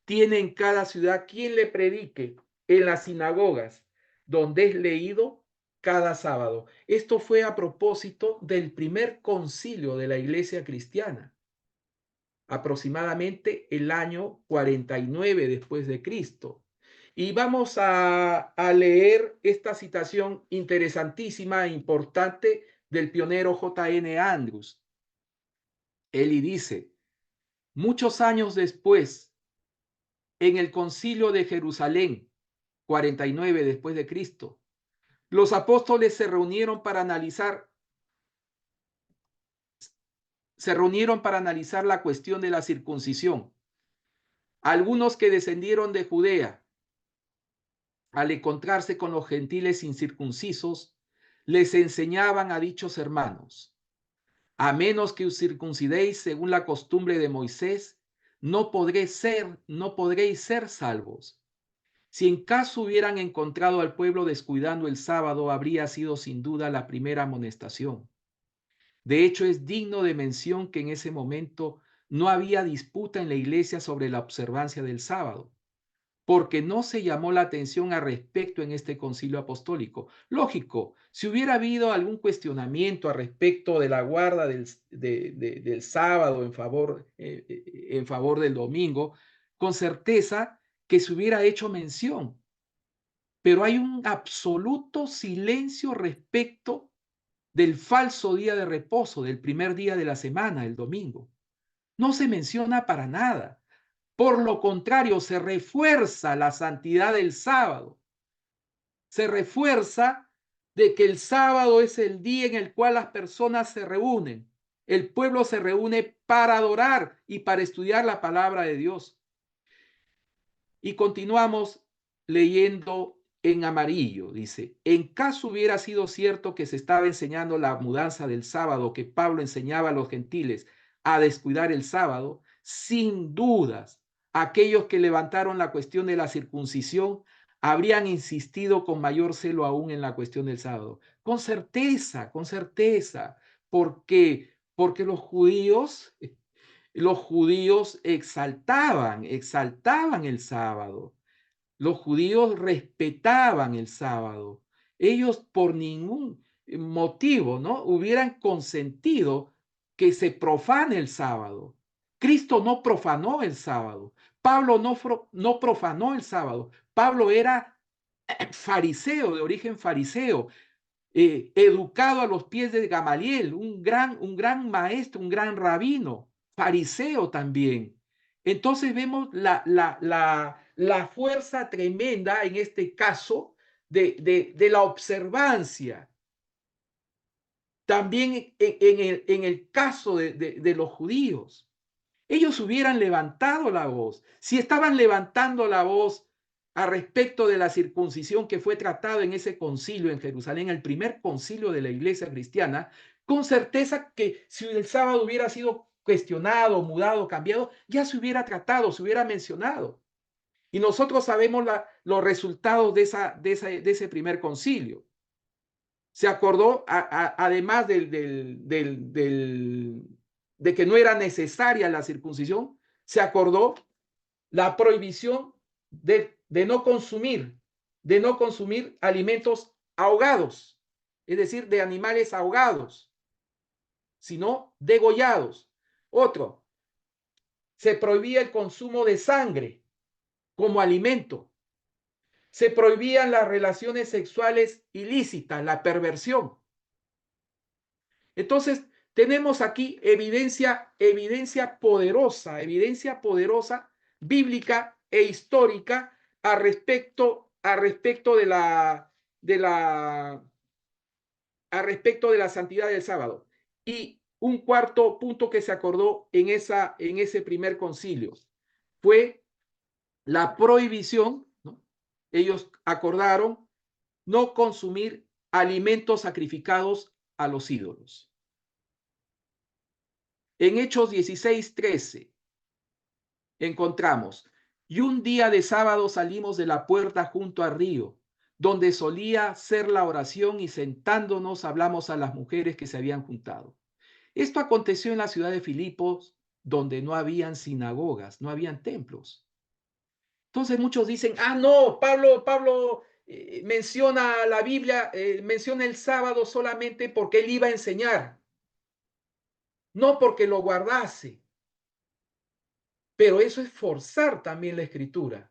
tiene en cada ciudad quien le predique en las sinagogas, donde es leído cada sábado. Esto fue a propósito del primer concilio de la iglesia cristiana, aproximadamente el año 49 después de Cristo. Y vamos a leer esta citación interesantísima e importante del pionero J.N. Andrews. Él dice, muchos años después, en el concilio de Jerusalén, 49 después de Cristo, los apóstoles se reunieron para analizar la cuestión de la circuncisión. Algunos que descendieron de Judea, al encontrarse con los gentiles incircuncisos, les enseñaban a dichos hermanos, a menos que os circuncidéis según la costumbre de Moisés, no podréis ser salvos. Si en caso hubieran encontrado al pueblo descuidando el sábado, habría sido sin duda la primera amonestación. De hecho, es digno de mención que en ese momento no había disputa en la iglesia sobre la observancia del sábado, porque no se llamó la atención al respecto en este concilio apostólico. Lógico, si hubiera habido algún cuestionamiento al respecto de la guarda del sábado en favor del domingo, con certeza que se hubiera hecho mención, pero hay un absoluto silencio respecto del falso día de reposo, del primer día de la semana, el domingo. No se menciona para nada. Por lo contrario, se refuerza la santidad del sábado. Se refuerza de que el sábado es el día en el cual las personas se reúnen El pueblo se reúne para adorar y para estudiar la palabra de Dios. Y continuamos leyendo en amarillo. Dice, en caso hubiera sido cierto que se estaba enseñando la mudanza del sábado, que Pablo enseñaba a los gentiles a descuidar el sábado, sin dudas, aquellos que levantaron la cuestión de la circuncisión habrían insistido con mayor celo aún en la cuestión del sábado. Con certeza, porque los judíos exaltaban el sábado. Los judíos respetaban el sábado. Ellos por ningún motivo, ¿no? Hubieran consentido que se profane el sábado. Cristo no profanó el sábado. Pablo no profanó el sábado. Pablo era fariseo, de origen fariseo, educado a los pies de Gamaliel, un gran maestro, un gran rabino, fariseo también. Entonces vemos la fuerza tremenda en este caso de la observancia. También en el caso de los judíos. Ellos hubieran levantado la voz. Si estaban levantando la voz a respecto de la circuncisión que fue tratado en ese concilio en Jerusalén, el primer concilio de la iglesia cristiana, con certeza que si el sábado hubiera sido cuestionado, mudado, cambiado, ya se hubiera tratado, se hubiera mencionado. Y nosotros sabemos los resultados de ese primer concilio. Se acordó, además de que no era necesaria la circuncisión, se acordó la prohibición de no consumir alimentos ahogados, es decir, de animales ahogados, sino degollados. Otro, se prohibía el consumo de sangre como alimento. Se prohibían las relaciones sexuales ilícitas, la perversión. Entonces, tenemos aquí evidencia poderosa bíblica e histórica a respecto de la santidad del sábado. Y un cuarto punto que se acordó en ese primer concilio fue la prohibición, ¿no? Ellos acordaron no consumir alimentos sacrificados a los ídolos. En Hechos 16:13 encontramos, y un día de sábado salimos de la puerta junto al río, donde solía ser la oración, y sentándonos hablamos a las mujeres que se habían juntado. Esto aconteció en la ciudad de Filipos, donde no habían sinagogas, no habían templos. Entonces muchos dicen, no, Pablo menciona la Biblia, menciona el sábado solamente porque él iba a enseñar, no porque lo guardase. Pero eso es forzar también la escritura.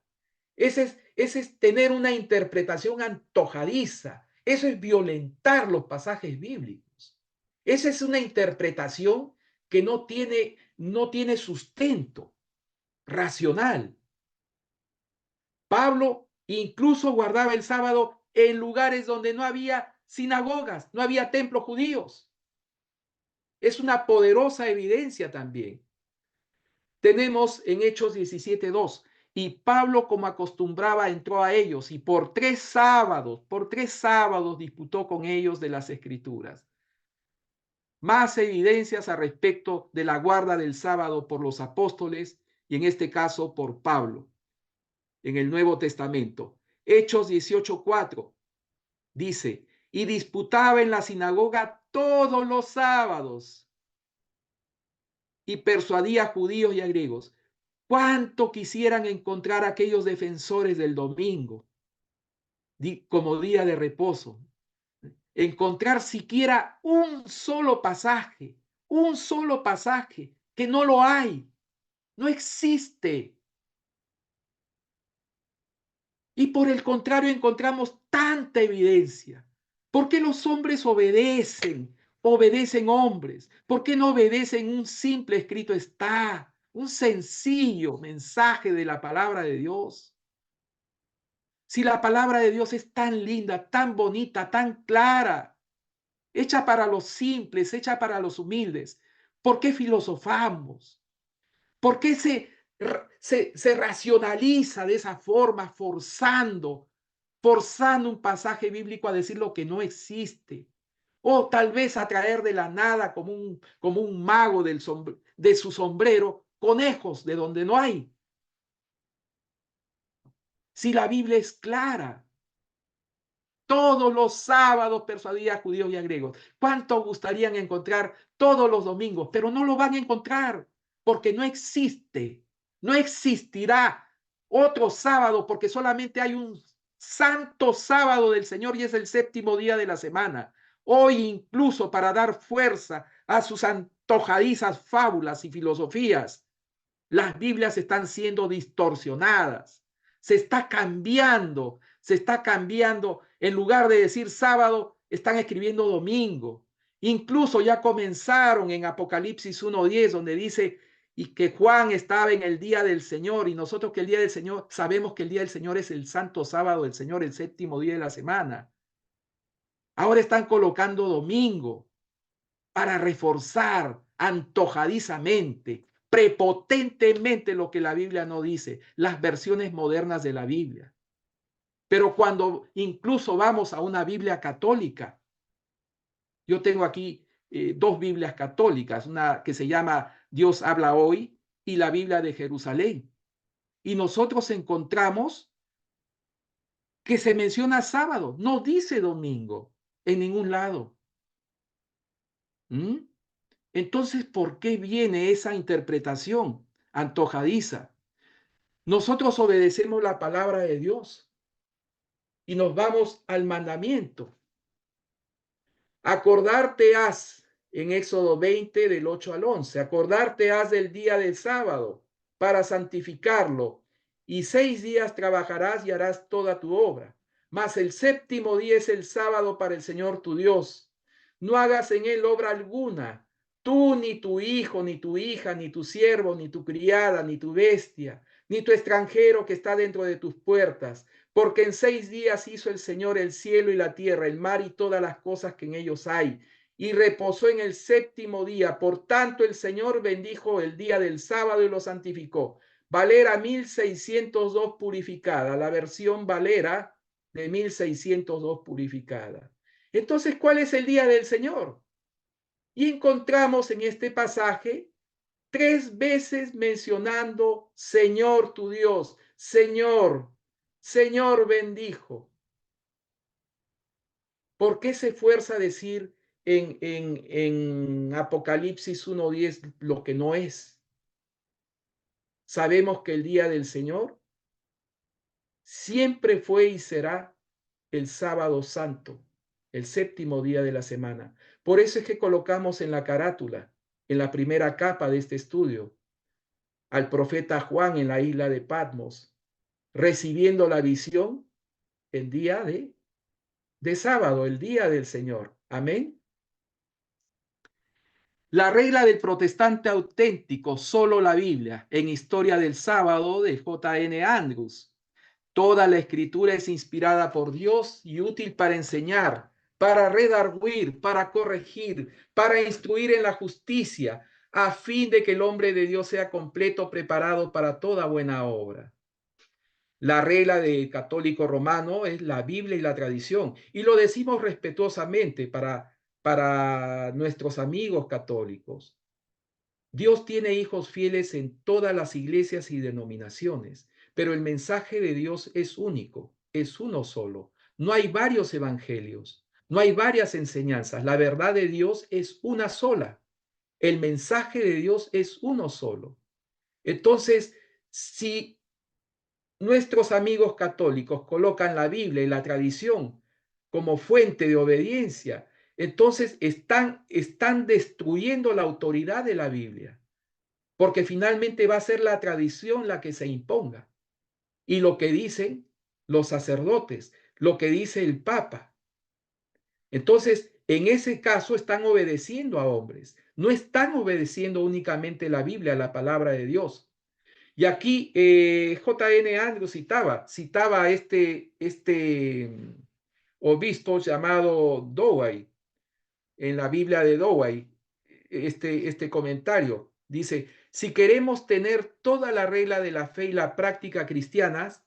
Ese es tener una interpretación antojadiza. Eso es violentar los pasajes bíblicos. Esa es una interpretación que no tiene sustento racional. Pablo incluso guardaba el sábado en lugares donde no había sinagogas, no había templos judíos. Es una poderosa evidencia también. Tenemos en Hechos 17:2, y Pablo, como acostumbraba, entró a ellos y por tres sábados disputó con ellos de las escrituras. Más evidencias a respecto de la guarda del sábado por los apóstoles y en este caso por Pablo en el Nuevo Testamento. Hechos 18:4 dice, y disputaba en la sinagoga todos los sábados y persuadía a judíos y a griegos. ¿Cuánto quisieran encontrar aquellos defensores del domingo como día de reposo? Encontrar siquiera un solo pasaje, que no lo hay, no existe. Y por el contrario encontramos tanta evidencia. ¿Por qué los hombres obedecen? Obedecen hombres. ¿Por qué no obedecen un simple escrito está? Un sencillo mensaje de la palabra de Dios. Si la palabra de Dios es tan linda, tan bonita, tan clara, hecha para los simples, hecha para los humildes, ¿Por qué filosofamos? ¿Por qué se racionaliza de esa forma, forzando un pasaje bíblico a decir lo que no existe? O tal vez a traer de la nada como un mago de su sombrero conejos de donde no hay. Si la Biblia es clara, todos los sábados persuadía a judíos y a griegos. ¿Cuánto gustarían encontrar todos los domingos? Pero no lo van a encontrar porque no existe, no existirá otro sábado porque solamente hay un santo sábado del Señor y es el séptimo día de la semana. Hoy incluso para dar fuerza a sus antojadizas fábulas y filosofías, las Biblias están siendo distorsionadas, se está cambiando, en lugar de decir sábado, están escribiendo domingo. Incluso ya comenzaron en Apocalipsis 1:10, donde dice y que Juan estaba en el día del Señor, y nosotros que el día del Señor, sabemos que el día del Señor es el santo sábado del Señor, el séptimo día de la semana. Ahora están colocando domingo para reforzar antojadizamente, prepotentemente lo que la Biblia no dice, las versiones modernas de la Biblia. Pero cuando incluso vamos a una Biblia católica, yo tengo aquí dos Biblias católicas, una que se llama Dios habla hoy y la Biblia de Jerusalén. Y nosotros encontramos que se menciona sábado, no dice domingo en ningún lado. ¿Mm? Entonces, ¿por qué viene esa interpretación antojadiza? Nosotros obedecemos la palabra de Dios y nos vamos al mandamiento. Acordarte has, en Éxodo 20, del 8 al 11, acordarte has del día del sábado para santificarlo, y 6 días trabajarás y harás toda tu obra. Mas el séptimo día es el sábado para el Señor tu Dios. No hagas en él obra alguna, tú ni tu hijo, ni tu hija, ni tu siervo, ni tu criada, ni tu bestia, ni tu extranjero que está dentro de tus puertas, porque en 6 días hizo el Señor el cielo y la tierra, el mar y todas las cosas que en ellos hay, y reposó en el séptimo día. Por tanto, el Señor bendijo el día del sábado y lo santificó. Valera 1602 purificada, la versión Valera de 1602 purificada. Entonces, ¿cuál es el día del Señor? Y encontramos en este pasaje 3 veces mencionando Señor tu Dios, Señor, Señor bendijo. ¿Por qué se fuerza a decir en Apocalipsis 1:10 lo que no es? Sabemos que el día del Señor siempre fue y será el sábado santo, el séptimo día de la semana. Por eso es que colocamos en la carátula, en la primera capa de este estudio, al profeta Juan en la isla de Patmos, recibiendo la visión el día de sábado, el día del Señor. Amén. La regla del protestante auténtico, solo la Biblia, en Historia del Sábado de J.N. Andrews. Toda la escritura es inspirada por Dios y útil para enseñar, para redarguir, para corregir, para instruir en la justicia, a fin de que el hombre de Dios sea completo, preparado para toda buena obra. La regla del católico romano es la Biblia y la tradición, y lo decimos respetuosamente para nuestros amigos católicos. Dios tiene hijos fieles en todas las iglesias y denominaciones, pero el mensaje de Dios es único, es uno solo. No hay varios evangelios, no hay varias enseñanzas. La verdad de Dios es una sola. El mensaje de Dios es uno solo. Entonces, si nuestros amigos católicos colocan la Biblia y la tradición como fuente de obediencia, entonces están destruyendo la autoridad de la Biblia, porque finalmente va a ser la tradición la que se imponga. Y lo que dicen los sacerdotes, lo que dice el Papa. Entonces, en ese caso están obedeciendo a hombres, no están obedeciendo únicamente la Biblia, la palabra de Dios. Y aquí J.N. Andrews citaba a este obispo llamado Douay, en la Biblia de Douay. este comentario. Dice, si queremos tener toda la regla de la fe y la práctica cristianas,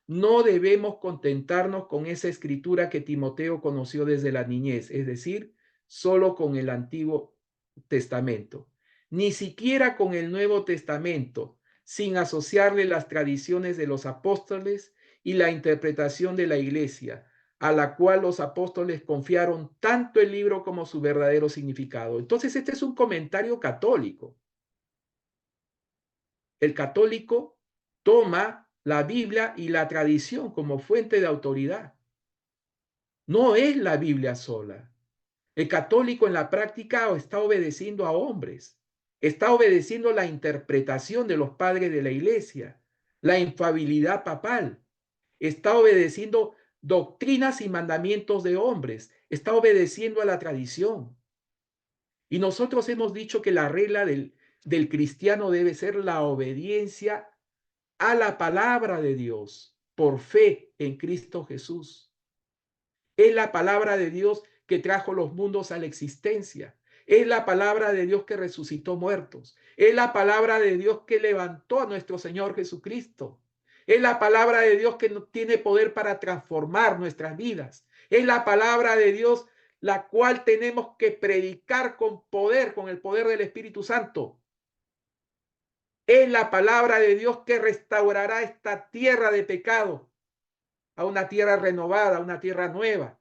no debemos contentarnos con esa escritura que Timoteo conoció desde la niñez, es decir, solo con el Antiguo Testamento, ni siquiera con el Nuevo Testamento, sin asociarle las tradiciones de los apóstoles y la interpretación de la iglesia, a la cual los apóstoles confiaron tanto el libro como su verdadero significado. Entonces, este es un comentario católico. El católico toma la Biblia y la tradición como fuente de autoridad. No es la Biblia sola. El católico en la práctica está obedeciendo a hombres, está obedeciendo la interpretación de los padres de la iglesia, la infalibilidad papal, está obedeciendo doctrinas y mandamientos de hombres, está obedeciendo a la tradición. Y nosotros hemos dicho que la regla del cristiano debe ser la obediencia a la palabra de Dios por fe en Cristo Jesús. Es la palabra de Dios que trajo los mundos a la existencia. Es la palabra de Dios que resucitó muertos. Es la palabra de Dios que levantó a nuestro Señor Jesucristo. Es la palabra de Dios que tiene poder para transformar nuestras vidas. Es la palabra de Dios la cual tenemos que predicar con poder, con el poder del Espíritu Santo. Es la palabra de Dios que restaurará esta tierra de pecado a una tierra renovada, a una tierra nueva,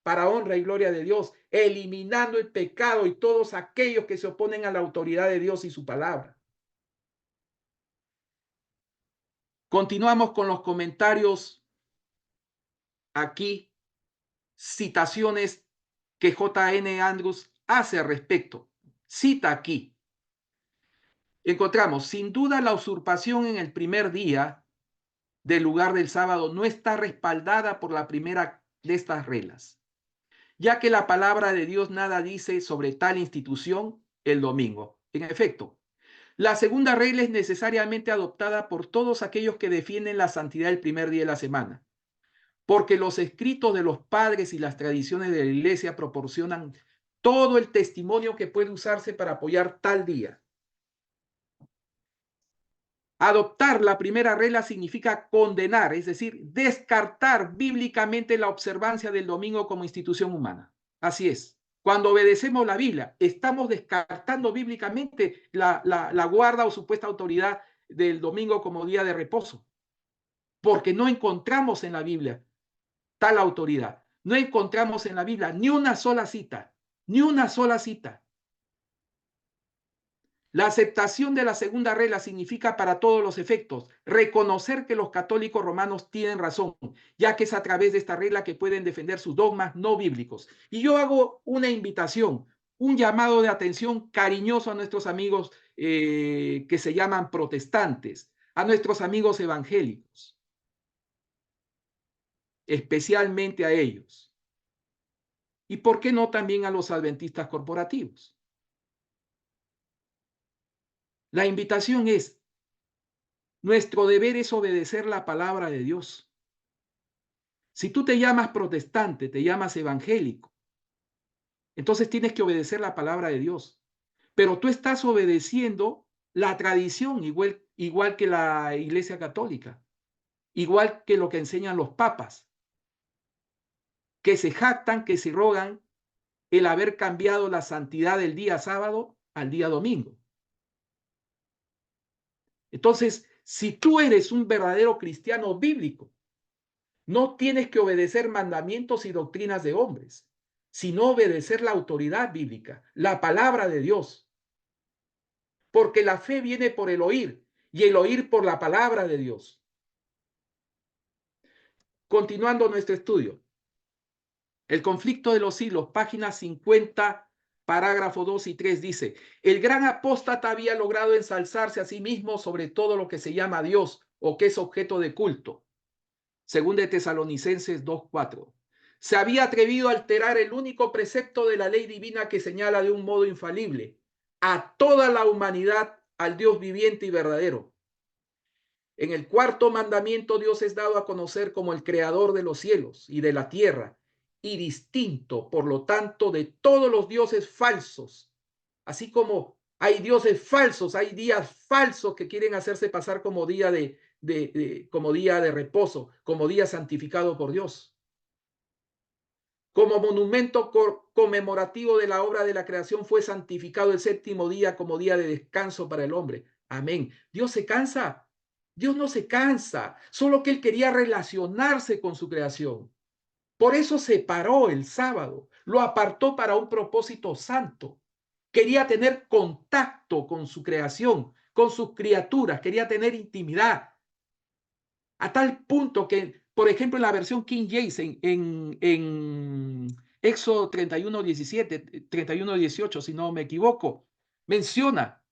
para honra y gloria de Dios, eliminando el pecado y todos aquellos que se oponen a la autoridad de Dios y su palabra. Continuamos con los comentarios aquí, citaciones que J.N. Andrews hace al respecto. Cita aquí. Encontramos, sin duda la usurpación en el primer día del lugar del sábado no está respaldada por la primera de estas reglas, ya que la palabra de Dios nada dice sobre tal institución el domingo. En efecto, la segunda regla es necesariamente adoptada por todos aquellos que defienden la santidad del primer día de la semana, porque los escritos de los padres y las tradiciones de la iglesia proporcionan todo el testimonio que puede usarse para apoyar tal día. Adoptar la primera regla significa condenar, es decir, descartar bíblicamente la observancia del domingo como institución humana. Así es. Cuando obedecemos la Biblia, estamos descartando bíblicamente la guarda o supuesta autoridad del domingo como día de reposo, porque no encontramos en la Biblia tal autoridad. No encontramos en la Biblia ni una sola cita, ni una sola cita. La aceptación de la segunda regla significa para todos los efectos reconocer que los católicos romanos tienen razón, ya que es a través de esta regla que pueden defender sus dogmas no bíblicos. Y yo hago una invitación, un llamado de atención cariñoso a nuestros amigos que se llaman protestantes, a nuestros amigos evangélicos, especialmente a ellos. ¿Y por qué no también a los adventistas corporativos? La invitación es, nuestro deber es obedecer la palabra de Dios. Si tú te llamas protestante, te llamas evangélico, entonces tienes que obedecer la palabra de Dios. Pero tú estás obedeciendo la tradición, igual que la Iglesia Católica, igual que lo que enseñan los papas, que se jactan, que se rogan el haber cambiado la santidad del día sábado al día domingo. Entonces, si tú eres un verdadero cristiano bíblico, no tienes que obedecer mandamientos y doctrinas de hombres, sino obedecer la autoridad bíblica, la palabra de Dios. Porque la fe viene por el oír y el oír por la palabra de Dios. Continuando nuestro estudio. El conflicto de los siglos, páginas 50, parágrafo 2 y 3 dice, el gran apóstata había logrado ensalzarse a sí mismo sobre todo lo que se llama Dios o que es objeto de culto. Según de Tesalonicenses 2:4. Se había atrevido a alterar el único precepto de la ley divina que señala de un modo infalible a toda la humanidad al Dios viviente y verdadero. En el cuarto mandamiento Dios es dado a conocer como el creador de los cielos y de la tierra y distinto, por lo tanto, de todos los dioses falsos Así como hay dioses falsos, hay días falsos que quieren hacerse pasar como día como día de reposo, como día santificado por Dios. Como monumento conmemorativo de la obra de la creación fue santificado el séptimo día como día de descanso para el hombre. Amén. ¿Dios se cansa? Dios no se cansa, solo que Él quería relacionarse con su creación. Por eso separó el sábado, lo apartó para un propósito santo. Quería tener contacto con su creación, con sus criaturas, quería tener intimidad, a tal punto que, por ejemplo, en la versión King James, en Éxodo 31:17, 31:18, si no me equivoco, menciona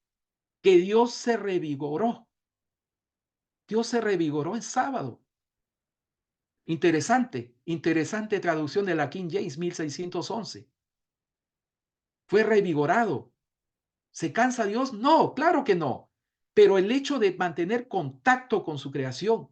que Dios se revigoró. Dios se revigoró el sábado. Interesante, interesante traducción de la King James 1611. Fue revigorado. ¿Se cansa Dios? No, claro que no. Pero el hecho de mantener contacto con su creación,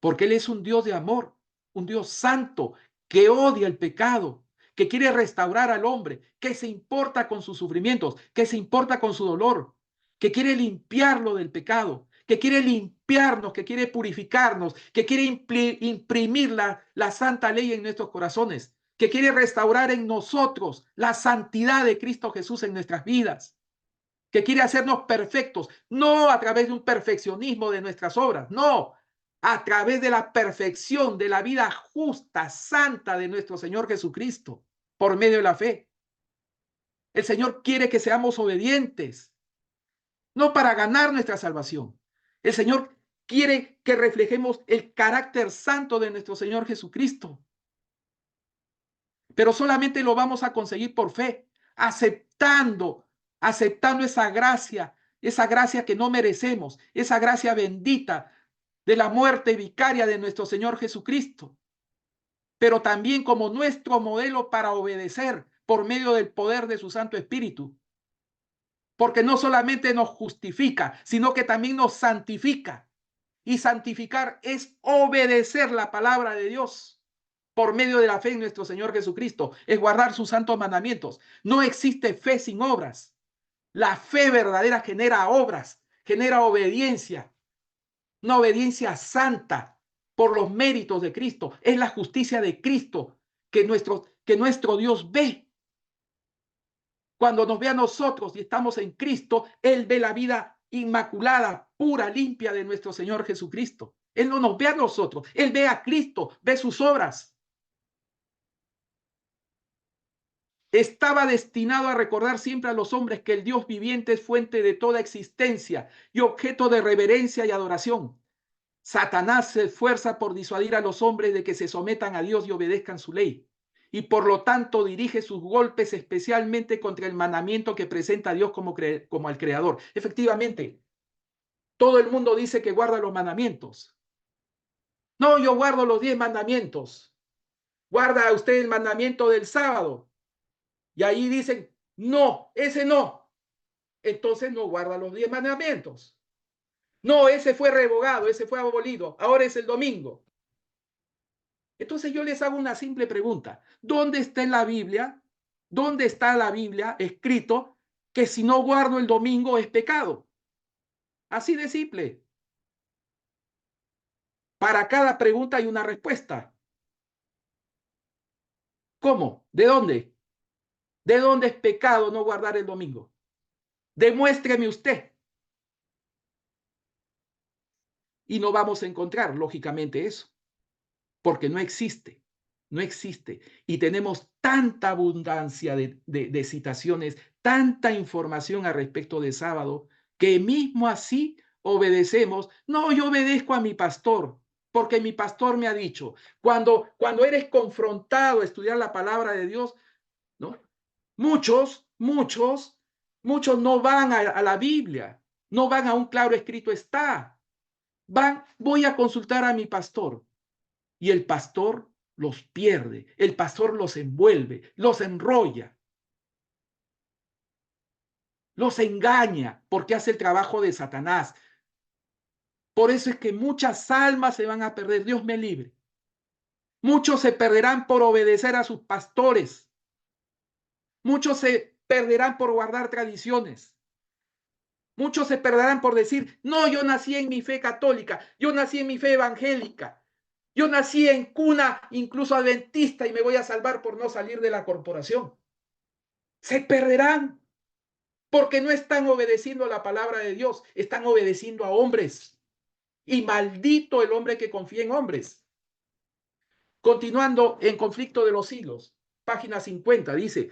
porque Él es un Dios de amor, un Dios santo, que odia el pecado, que quiere restaurar al hombre, que se importa con sus sufrimientos, que se importa con su dolor, que quiere limpiarlo del pecado, que quiere limpiarnos, que quiere purificarnos, que quiere imprimir la santa ley en nuestros corazones, que quiere restaurar en nosotros la santidad de Cristo Jesús en nuestras vidas, que quiere hacernos perfectos, no a través de un perfeccionismo de nuestras obras, no, a través de la perfección de la vida justa, santa de nuestro Señor Jesucristo, por medio de la fe. El Señor quiere que seamos obedientes, no para ganar nuestra salvación. El Señor quiere que reflejemos el carácter santo de nuestro Señor Jesucristo. Pero solamente lo vamos a conseguir por fe, aceptando esa gracia que no merecemos, esa gracia bendita de la muerte vicaria de nuestro Señor Jesucristo, pero también como nuestro modelo para obedecer por medio del poder de su Santo Espíritu, porque no solamente nos justifica, sino que también nos santifica. Y santificar es obedecer la palabra de Dios por medio de la fe en nuestro Señor Jesucristo, es guardar sus santos mandamientos. No existe fe sin obras. La fe verdadera genera obras, genera obediencia, una obediencia santa por los méritos de Cristo. Es la justicia de Cristo que nuestro Dios ve. Cuando nos ve a nosotros y estamos en Cristo, Él ve la vida inmaculada, pura, limpia de nuestro Señor Jesucristo. Él no nos ve a nosotros, Él ve a Cristo, ve sus obras. Estaba destinado a recordar siempre a los hombres que el Dios viviente es fuente de toda existencia y objeto de reverencia y adoración. Satanás se esfuerza por disuadir a los hombres de que se sometan a Dios y obedezcan su ley. Y por lo tanto dirige sus golpes especialmente contra el mandamiento que presenta a Dios como al Creador. Efectivamente, todo el mundo dice que guarda los mandamientos. No, yo guardo los 10 mandamientos. Guarda usted el mandamiento del sábado. Y ahí dicen, no, ese no. Entonces no guarda los 10 mandamientos. No, ese fue revogado, ese fue abolido. Ahora es el domingo. Entonces yo les hago una simple pregunta. ¿Dónde está en la Biblia? ¿Dónde está la Biblia escrito que si no guardo el domingo es pecado? Así de simple. Para cada pregunta hay una respuesta. ¿Cómo? ¿De dónde? ¿De dónde es pecado no guardar el domingo? Demuéstreme usted. Y no vamos a encontrar, lógicamente, eso, porque no existe. No existe. Y tenemos tanta abundancia de citaciones, tanta información al respecto de sábado, que mismo así obedecemos. No, yo obedezco a mi pastor, porque mi pastor me ha dicho. Cuando eres confrontado a estudiar la palabra de Dios, ¿no? Muchos no van a la Biblia, no van a un claro escrito está. Voy a consultar a mi pastor. Y el pastor los pierde, el pastor los envuelve, los enrolla, los engaña, porque hace el trabajo de Satanás. Por eso es que muchas almas se van a perder, Dios me libre. Muchos se perderán por obedecer a sus pastores. Muchos se perderán por guardar tradiciones. Muchos se perderán por decir, no, yo nací en mi fe católica, yo nací en mi fe evangélica, yo nací en cuna incluso adventista y me voy a salvar por no salir de la corporación. Se perderán porque no están obedeciendo a la palabra de Dios, están obedeciendo a hombres. Y maldito el hombre que confía en hombres. Continuando en Conflicto de los Siglos, página 50, dice,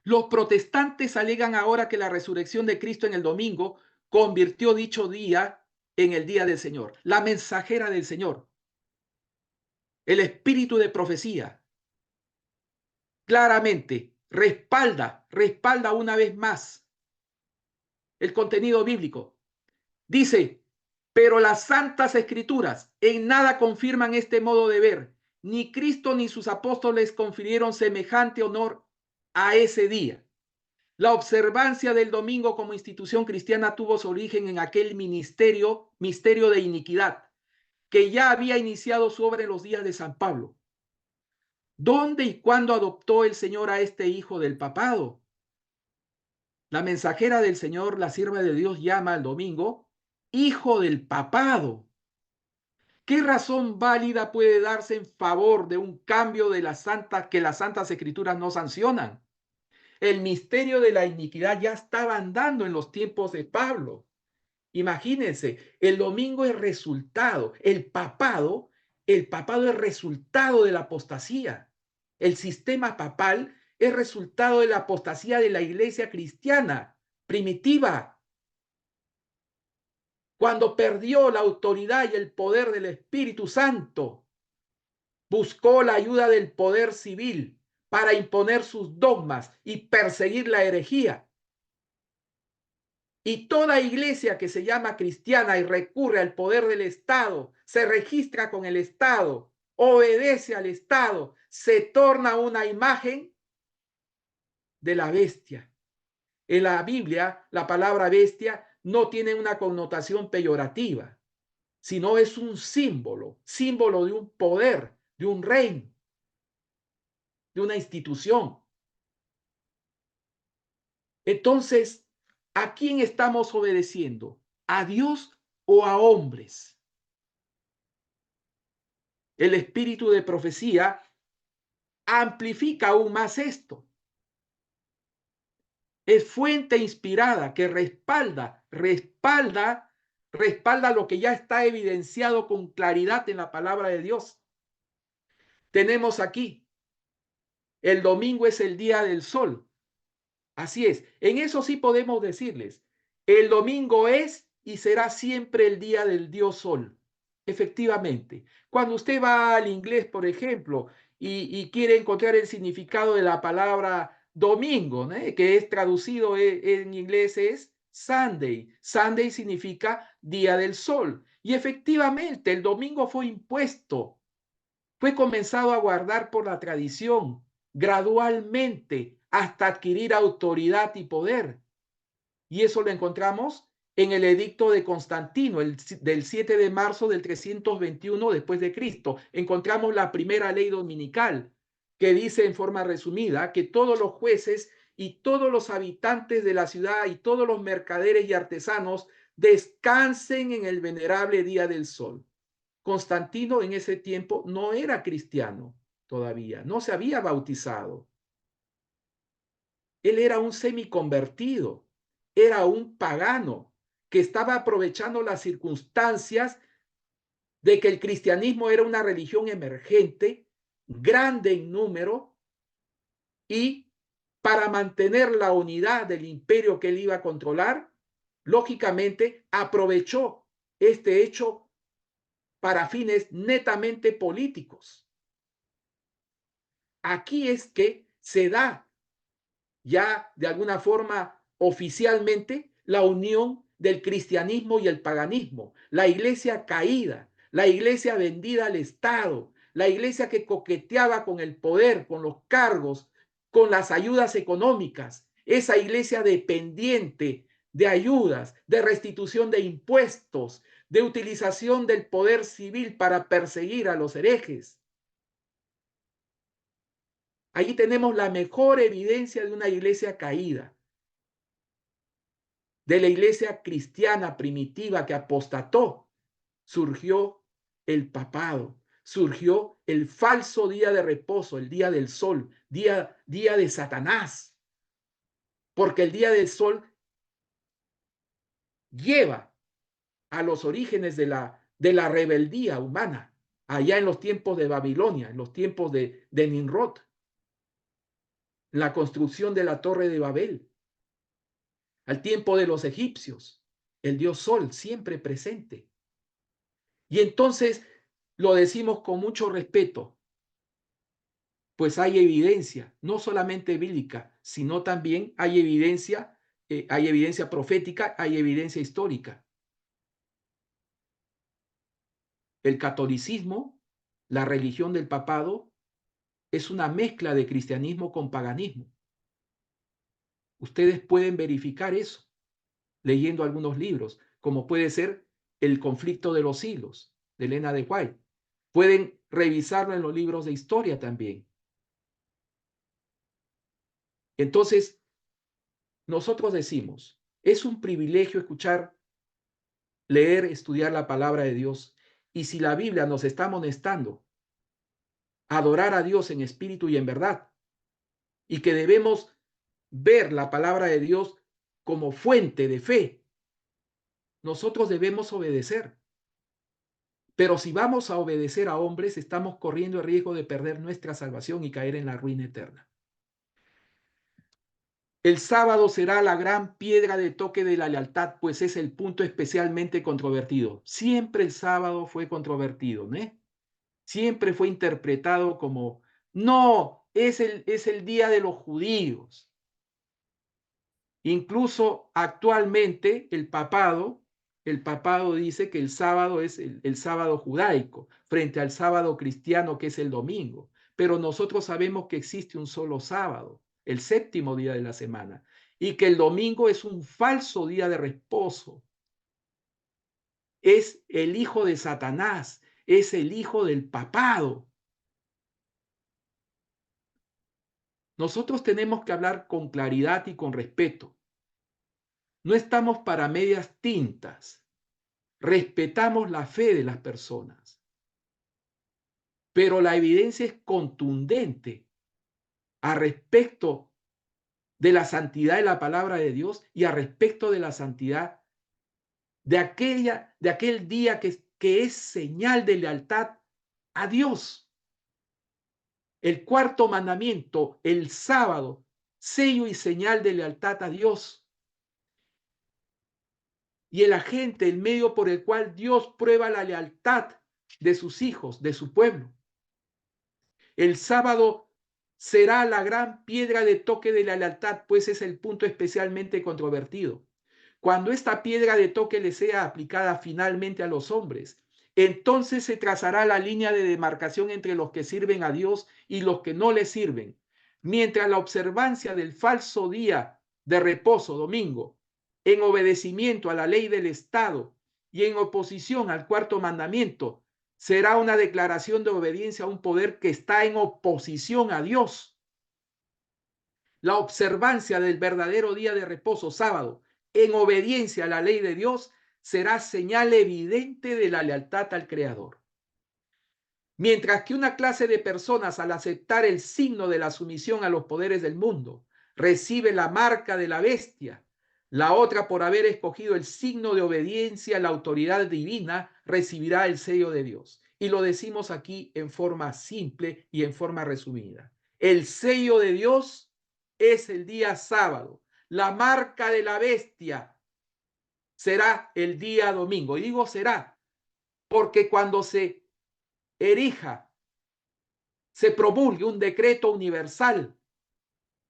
los protestantes alegan ahora que la resurrección de Cristo en el domingo convirtió dicho día en el día del Señor. La mensajera del Señor, el espíritu de profecía, claramente respalda una vez más el contenido bíblico. Dice, pero las santas escrituras en nada confirman este modo de ver. Ni Cristo ni sus apóstoles confirieron semejante honor a ese día. La observancia del domingo como institución cristiana tuvo su origen en aquel misterio de iniquidad, que ya había iniciado sobre los días de San Pablo. ¿Dónde y cuándo adoptó el Señor a este hijo del papado? La mensajera del Señor, la sierva de Dios, llama al domingo hijo del papado. ¿Qué razón válida puede darse en favor de un cambio de que las santas escrituras no sancionan? El misterio de la iniquidad ya estaba andando en los tiempos de Pablo. Imagínense, el domingo es resultado, el papado es resultado de la apostasía. El sistema papal es resultado de la apostasía de la iglesia cristiana primitiva. Cuando perdió la autoridad y el poder del Espíritu Santo, buscó la ayuda del poder civil para imponer sus dogmas y perseguir la herejía. Y toda iglesia que se llama cristiana y recurre al poder del Estado, se registra con el Estado, obedece al Estado, se torna una imagen de la bestia. En la Biblia, la palabra bestia no tiene una connotación peyorativa, sino es un símbolo de un poder, de un reino, de una institución. Entonces, ¿a quién estamos obedeciendo? ¿A Dios o a hombres? El espíritu de profecía amplifica aún más esto. Es fuente inspirada que respalda lo que ya está evidenciado con claridad en la palabra de Dios. Tenemos aquí, el domingo es el día del sol. Así es, en eso sí podemos decirles, el domingo es y será siempre el día del Dios Sol. Efectivamente, cuando usted va al inglés, por ejemplo, y quiere encontrar el significado de la palabra domingo, ¿no? Que es traducido en inglés es Sunday. Sunday significa día del sol. Y efectivamente, el domingo fue impuesto, fue comenzado a guardar por la tradición gradualmente hasta adquirir autoridad y poder. Y eso lo encontramos en el edicto de Constantino, del 7 de marzo del 321 después de Cristo. Encontramos la primera ley dominical que dice en forma resumida que todos los jueces y todos los habitantes de la ciudad y todos los mercaderes y artesanos descansen en el venerable día del sol. Constantino en ese tiempo no era cristiano todavía, no se había bautizado. Él era un semiconvertido, era un pagano que estaba aprovechando las circunstancias de que el cristianismo era una religión emergente, grande en número, y para mantener la unidad del imperio que él iba a controlar, lógicamente aprovechó este hecho para fines netamente políticos. Aquí es que se da ya de alguna forma oficialmente la unión del cristianismo y el paganismo, la iglesia caída, la iglesia vendida al Estado, la iglesia que coqueteaba con el poder, con los cargos, con las ayudas económicas, esa iglesia dependiente de ayudas, de restitución de impuestos, de utilización del poder civil para perseguir a los herejes. Ahí tenemos la mejor evidencia de una iglesia caída, de la iglesia cristiana primitiva que apostató. Surgió el papado, surgió el falso día de reposo, el día del sol, día de Satanás, porque el día del sol lleva a los orígenes de la rebeldía humana, allá en los tiempos de Babilonia, en los tiempos de Nimrod, la construcción de la torre de Babel, al tiempo de los egipcios, el dios sol siempre presente. Y entonces lo decimos con mucho respeto, pues hay evidencia, no solamente bíblica, sino también hay evidencia profética, hay evidencia histórica. El catolicismo, la religión del papado, es una mezcla de cristianismo con paganismo. Ustedes pueden verificar eso leyendo algunos libros, como puede ser El conflicto de los siglos, de Elena de White. Pueden revisarlo en los libros de historia también. Entonces, nosotros decimos, es un privilegio escuchar, leer, estudiar la palabra de Dios. Y si la Biblia nos está amonestando, adorar a Dios en espíritu y en verdad, y que debemos ver la palabra de Dios como fuente de fe, nosotros debemos obedecer. Pero si vamos a obedecer a hombres, estamos corriendo el riesgo de perder nuestra salvación y caer en la ruina eterna. El sábado será la gran piedra de toque de la lealtad, pues es el punto especialmente controvertido. Siempre el sábado fue controvertido, ¿no? Siempre fue interpretado como, no, es el día de los judíos. Incluso actualmente el papado dice que el sábado es el sábado judaico frente al sábado cristiano que es el domingo. Pero nosotros sabemos que existe un solo sábado, el séptimo día de la semana, y que el domingo es un falso día de reposo. Es el hijo de Satanás, es el hijo del papado. Nosotros tenemos que hablar con claridad y con respeto. No estamos para medias tintas. Respetamos la fe de las personas, pero la evidencia es contundente a respecto de la santidad de la palabra de Dios y a respecto de la santidad de aquel día que es señal de lealtad a Dios. El cuarto mandamiento, el sábado, sello y señal de lealtad a Dios. Y el agente, el medio por el cual Dios prueba la lealtad de sus hijos, de su pueblo. El sábado será la gran piedra de toque de la lealtad, pues es el punto especialmente controvertido. Cuando esta piedra de toque le sea aplicada finalmente a los hombres, entonces se trazará la línea de demarcación entre los que sirven a Dios y los que no le sirven. Mientras la observancia del falso día de reposo, domingo, en obedecimiento a la ley del Estado y en oposición al cuarto mandamiento, será una declaración de obediencia a un poder que está en oposición a Dios. La observancia del verdadero día de reposo, sábado, en obediencia a la ley de Dios, será señal evidente de la lealtad al Creador. Mientras que una clase de personas, al aceptar el signo de la sumisión a los poderes del mundo, recibe la marca de la bestia, la otra, por haber escogido el signo de obediencia a la autoridad divina, recibirá el sello de Dios. Y lo decimos aquí en forma simple y en forma resumida. El sello de Dios es el día sábado. La marca de la bestia será el día domingo. Y digo será, porque cuando se erija, se promulgue un decreto universal,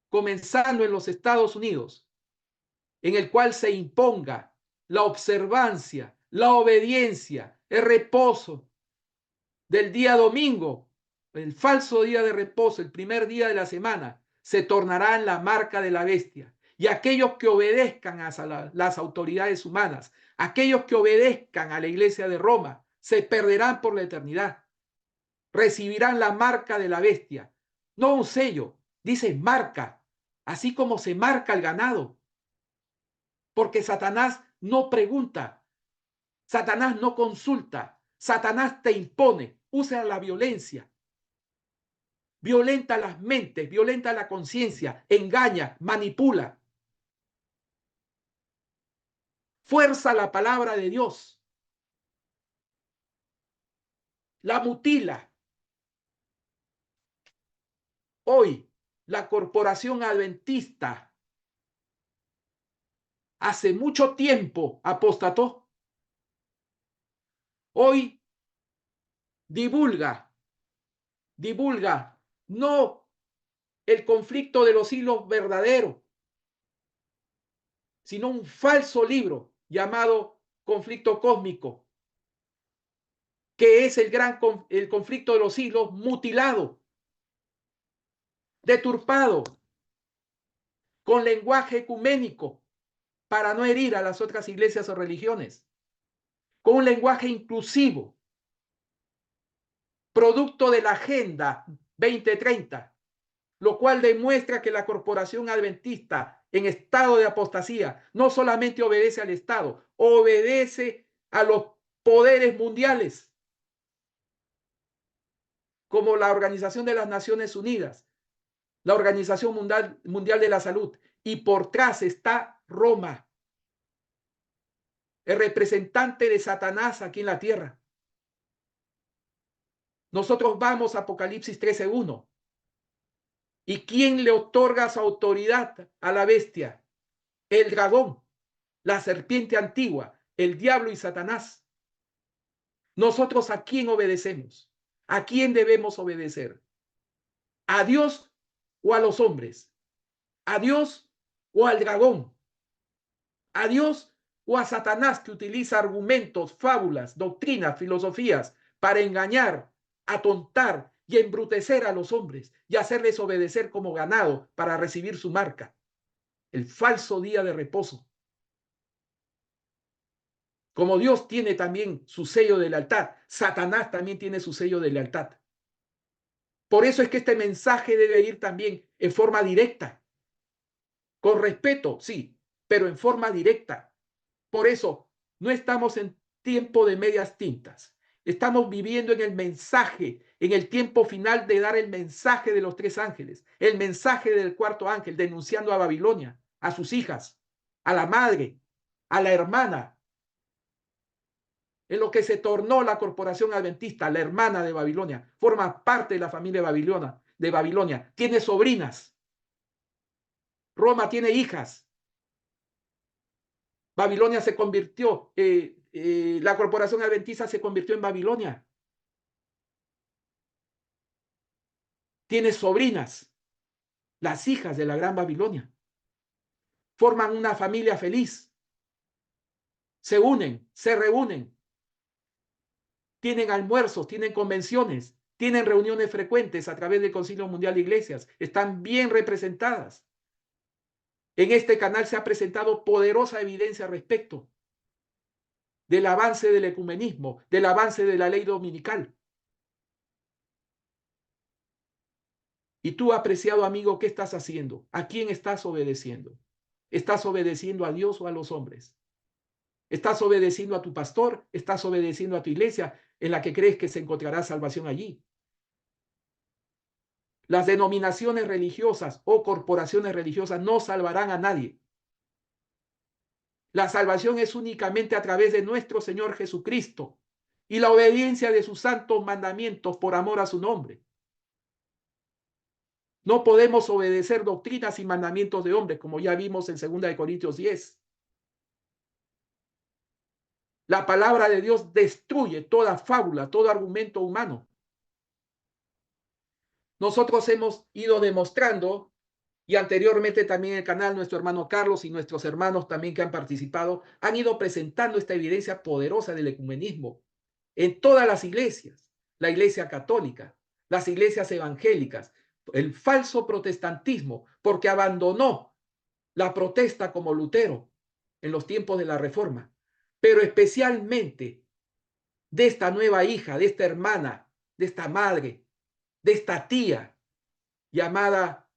comenzando en los Estados Unidos, en el cual se imponga la observancia, la obediencia, el reposo del día domingo, el falso día de reposo, el primer día de la semana, se tornará en la marca de la bestia. Y aquellos que obedezcan a las autoridades humanas, aquellos que obedezcan a la iglesia de Roma, se perderán por la eternidad. Recibirán la marca de la bestia, no un sello, Dice marca, así como se marca el ganado. Porque Satanás no pregunta, Satanás no consulta, Satanás te impone, usa la violencia, violenta las mentes, violenta la conciencia, engaña, manipula, fuerza la palabra de Dios, la mutila. Hoy, la corporación adventista hace mucho tiempo apostató. Hoy divulga no el conflicto de los siglos verdadero, sino un falso libro llamado conflicto cósmico, que es el conflicto de los siglos mutilado, deturpado, con lenguaje ecuménico para no herir a las otras iglesias o religiones, con un lenguaje inclusivo, producto de la Agenda 2030, lo cual demuestra que la corporación adventista en estado de apostasía no solamente obedece al Estado, obedece a los poderes mundiales, como la Organización de las Naciones Unidas, la Organización Mundial de la Salud, y por detrás está Roma, el representante de Satanás aquí en la tierra. Nosotros vamos a Apocalipsis 13:1. ¿Y quién le otorga su autoridad a la bestia? El dragón, la serpiente antigua, el diablo y Satanás. Nosotros, ¿a quién obedecemos? ¿A quién debemos obedecer? ¿A Dios o a los hombres? ¿A Dios o al dragón? ¿A Dios o a Satanás, que utiliza argumentos, fábulas, doctrinas, filosofías para engañar, atontar y embrutecer a los hombres y hacerles obedecer como ganado para recibir su marca? El falso día de reposo. Como Dios tiene también su sello de lealtad, Satanás también tiene su sello de lealtad. Por eso es que este mensaje debe ir también en forma directa, con respeto, sí, pero en forma directa. Por eso no estamos en tiempo de medias tintas. Estamos viviendo en el mensaje, en el tiempo final de dar el mensaje de los tres ángeles, el mensaje del cuarto ángel denunciando a Babilonia, a sus hijas, a la madre, a la hermana, en lo que se tornó la corporación adventista, la hermana de Babilonia, forma parte de la familia de Babilonia, tiene sobrinas. Roma tiene hijas. Babilonia se convirtió, la corporación adventista se convirtió en Babilonia. Tiene sobrinas, las hijas de la gran Babilonia. Forman una familia feliz. Se unen, se reúnen. Tienen almuerzos, tienen convenciones, tienen reuniones frecuentes a través del Concilio Mundial de Iglesias. Están bien representadas. En este canal se ha presentado poderosa evidencia al respecto del avance del ecumenismo, del avance de la ley dominical. Y tú, apreciado amigo, ¿qué estás haciendo? ¿A quién estás obedeciendo? ¿Estás obedeciendo a Dios o a los hombres? ¿Estás obedeciendo a tu pastor? ¿Estás obedeciendo a tu iglesia en la que crees que se encontrará salvación allí? Las denominaciones religiosas o corporaciones religiosas no salvarán a nadie. La salvación es únicamente a través de nuestro Señor Jesucristo y la obediencia de sus santos mandamientos por amor a su nombre. No podemos obedecer doctrinas y mandamientos de hombres, como ya vimos en 2 Corintios 10. La palabra de Dios destruye toda fábula, todo argumento humano. Nosotros hemos ido demostrando, y anteriormente también el canal, nuestro hermano Carlos y nuestros hermanos también que han participado, han ido presentando esta evidencia poderosa del ecumenismo en todas las iglesias, la iglesia católica, las iglesias evangélicas, el falso protestantismo, porque abandonó la protesta como Lutero en los tiempos de la Reforma, pero especialmente de esta nueva hija, de esta hermana, de esta madre, de esta tía llamada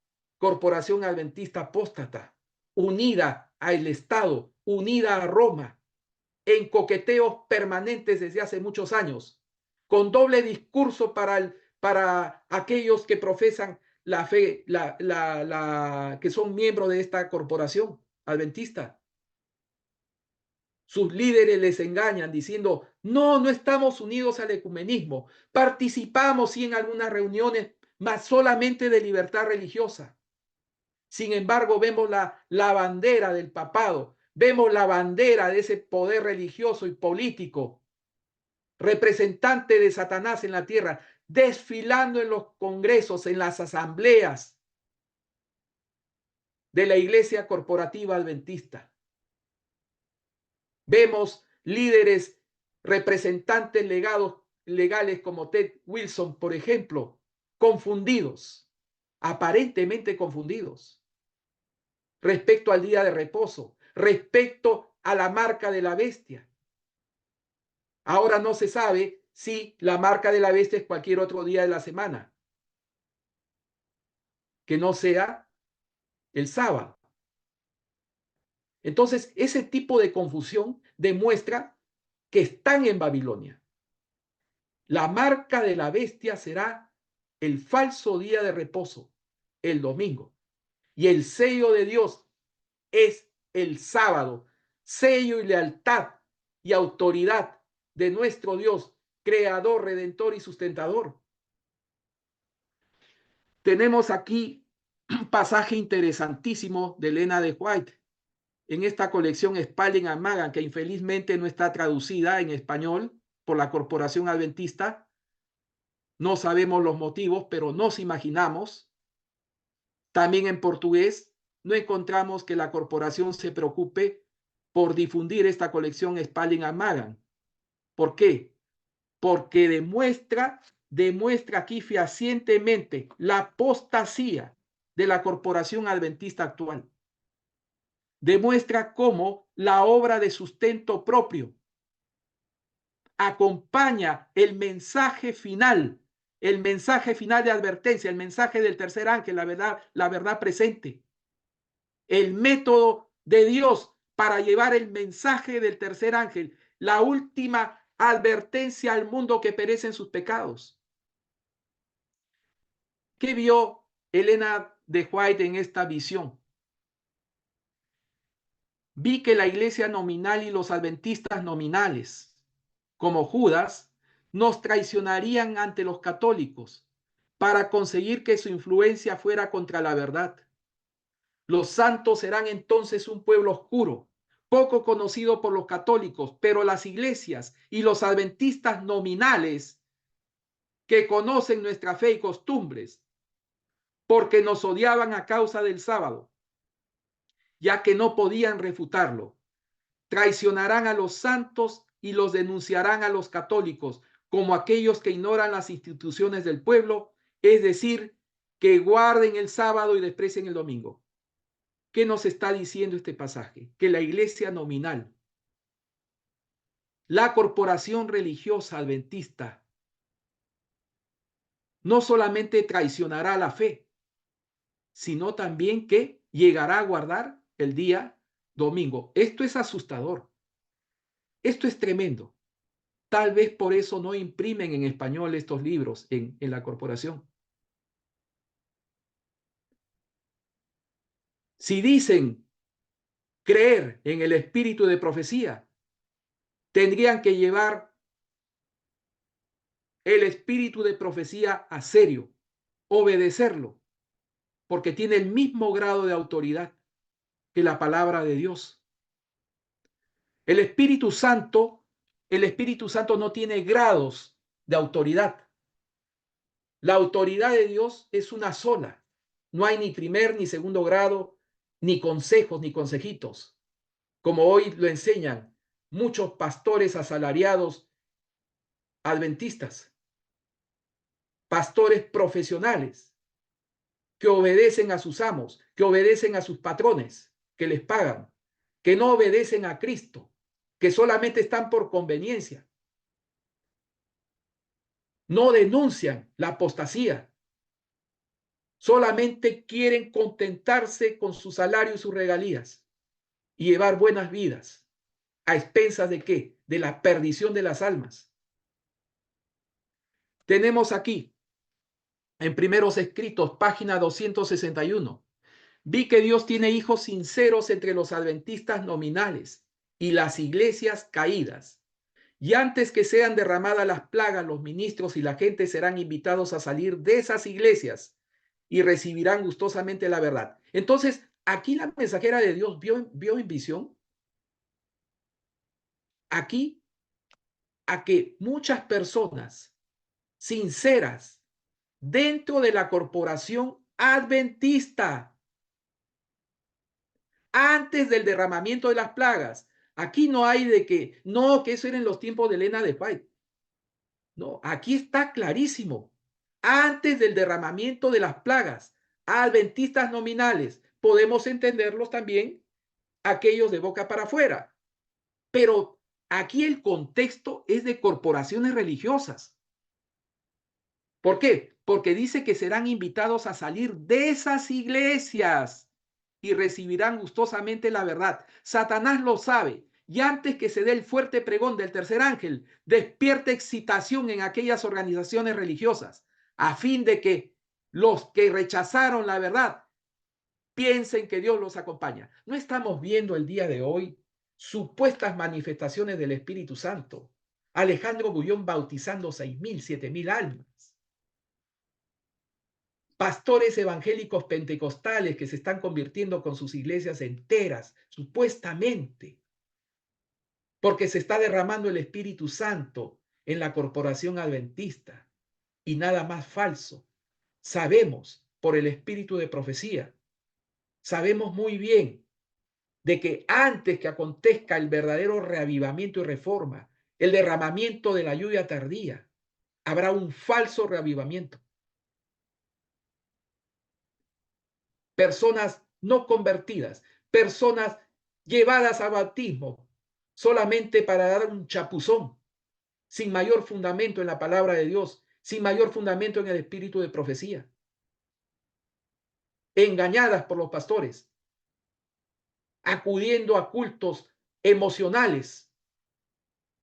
corporación adventista apóstata, unida al Estado, unida a Roma, en coqueteos permanentes desde hace muchos años, con doble discurso para aquellos que profesan la fe, que son miembros de esta corporación adventista. Sus líderes les engañan diciendo, no, no estamos unidos al ecumenismo, participamos sí en algunas reuniones, mas solamente de libertad religiosa. Sin embargo, vemos la bandera del papado, vemos la bandera de ese poder religioso y político, representante de Satanás en la tierra, desfilando en los congresos, en las asambleas de la iglesia corporativa adventista. Vemos líderes, representantes legales como Ted Wilson, por ejemplo, confundidos, aparentemente confundidos, respecto al día de reposo, respecto a la marca de la bestia. Ahora no se sabe si la marca de la bestia es cualquier otro día de la semana, que no sea el sábado. Entonces, ese tipo de confusión demuestra que están en Babilonia. La marca de la bestia será el falso día de reposo, el domingo. Y el sello de Dios es el sábado, sello y lealtad y autoridad de nuestro Dios, creador, redentor y sustentador. Tenemos aquí un pasaje interesantísimo de Elena de White en esta colección Spalding and Magan, que infelizmente no está traducida en español por la Corporación Adventista. No sabemos los motivos, pero nos imaginamos. También en portugués no encontramos que la corporación se preocupe por difundir esta colección Spalding and Magan. ¿Por qué? Porque demuestra aquí fehacientemente la apostasía de la corporación adventista actual. Demuestra cómo la obra de sustento propio acompaña el mensaje final de advertencia, el mensaje del tercer ángel, la verdad presente. El método de Dios para llevar el mensaje del tercer ángel, la última advertencia al mundo que perece en sus pecados. ¿Qué vio Elena de White en esta visión? Vi que la iglesia nominal y los adventistas nominales, como Judas, nos traicionarían ante los católicos para conseguir que su influencia fuera contra la verdad. Los santos serán entonces un pueblo oscuro, poco conocido por los católicos, pero las iglesias y los adventistas nominales que conocen nuestra fe y costumbres, porque nos odiaban a causa del sábado, ya que no podían refutarlo, traicionarán a los santos y los denunciarán a los católicos como aquellos que ignoran las instituciones del pueblo, es decir, que guarden el sábado y desprecien el domingo. ¿Qué nos está diciendo este pasaje? Que la iglesia nominal, la corporación religiosa adventista, no solamente traicionará la fe, sino también que llegará a guardar el día domingo. Esto es asustador. Esto es tremendo. Tal vez por eso no imprimen en español estos libros en la corporación. Si dicen creer en el espíritu de profecía, tendrían que llevar el espíritu de profecía a serio, obedecerlo, porque tiene el mismo grado de autoridad que la palabra de Dios. El Espíritu Santo no tiene grados de autoridad. La autoridad de Dios es una sola. No hay ni primer ni segundo grado, ni consejos ni consejitos, como hoy lo enseñan muchos pastores asalariados adventistas, pastores profesionales que obedecen a sus amos, que obedecen a sus patrones, que les pagan, que no obedecen a Cristo, que solamente están por conveniencia. No denuncian la apostasía, Solamente quieren contentarse con su salario y sus regalías y llevar buenas vidas. ¿A expensas de qué? De la perdición de las almas. Tenemos aquí, en Primeros Escritos, página 261. Vi que Dios tiene hijos sinceros entre los adventistas nominales y las iglesias caídas. Y antes que sean derramadas las plagas, los ministros y la gente serán invitados a salir de esas iglesias y recibirán gustosamente la verdad. Entonces, aquí la mensajera de Dios vio en visión aquí a que muchas personas sinceras dentro de la corporación adventista, antes del derramamiento de las plagas, aquí no hay de que, no, que eso era en los tiempos de Elena de White. No, aquí está clarísimo. Antes del derramamiento de las plagas, adventistas nominales, podemos entenderlos también aquellos de boca para afuera. Pero aquí el contexto es de corporaciones religiosas. ¿Por qué? Porque dice que serán invitados a salir de esas iglesias y recibirán gustosamente la verdad. Satanás lo sabe. Y antes que se dé el fuerte pregón del tercer ángel, despierta excitación en aquellas organizaciones religiosas, a fin de que los que rechazaron la verdad piensen que Dios los acompaña. No estamos viendo el día de hoy supuestas manifestaciones del Espíritu Santo. Alejandro Bullón bautizando 6.000, 7.000 almas. Pastores evangélicos pentecostales que se están convirtiendo con sus iglesias enteras, supuestamente, porque se está derramando el Espíritu Santo en la corporación adventista. Y nada más falso. Sabemos por el espíritu de profecía, sabemos muy bien de que antes que acontezca el verdadero reavivamiento y reforma, el derramamiento de la lluvia tardía, habrá un falso reavivamiento. Personas no convertidas, personas llevadas a bautismo solamente para dar un chapuzón, sin mayor fundamento en la palabra de Dios, sin mayor fundamento en el espíritu de profecía, engañadas por los pastores, acudiendo a cultos emocionales,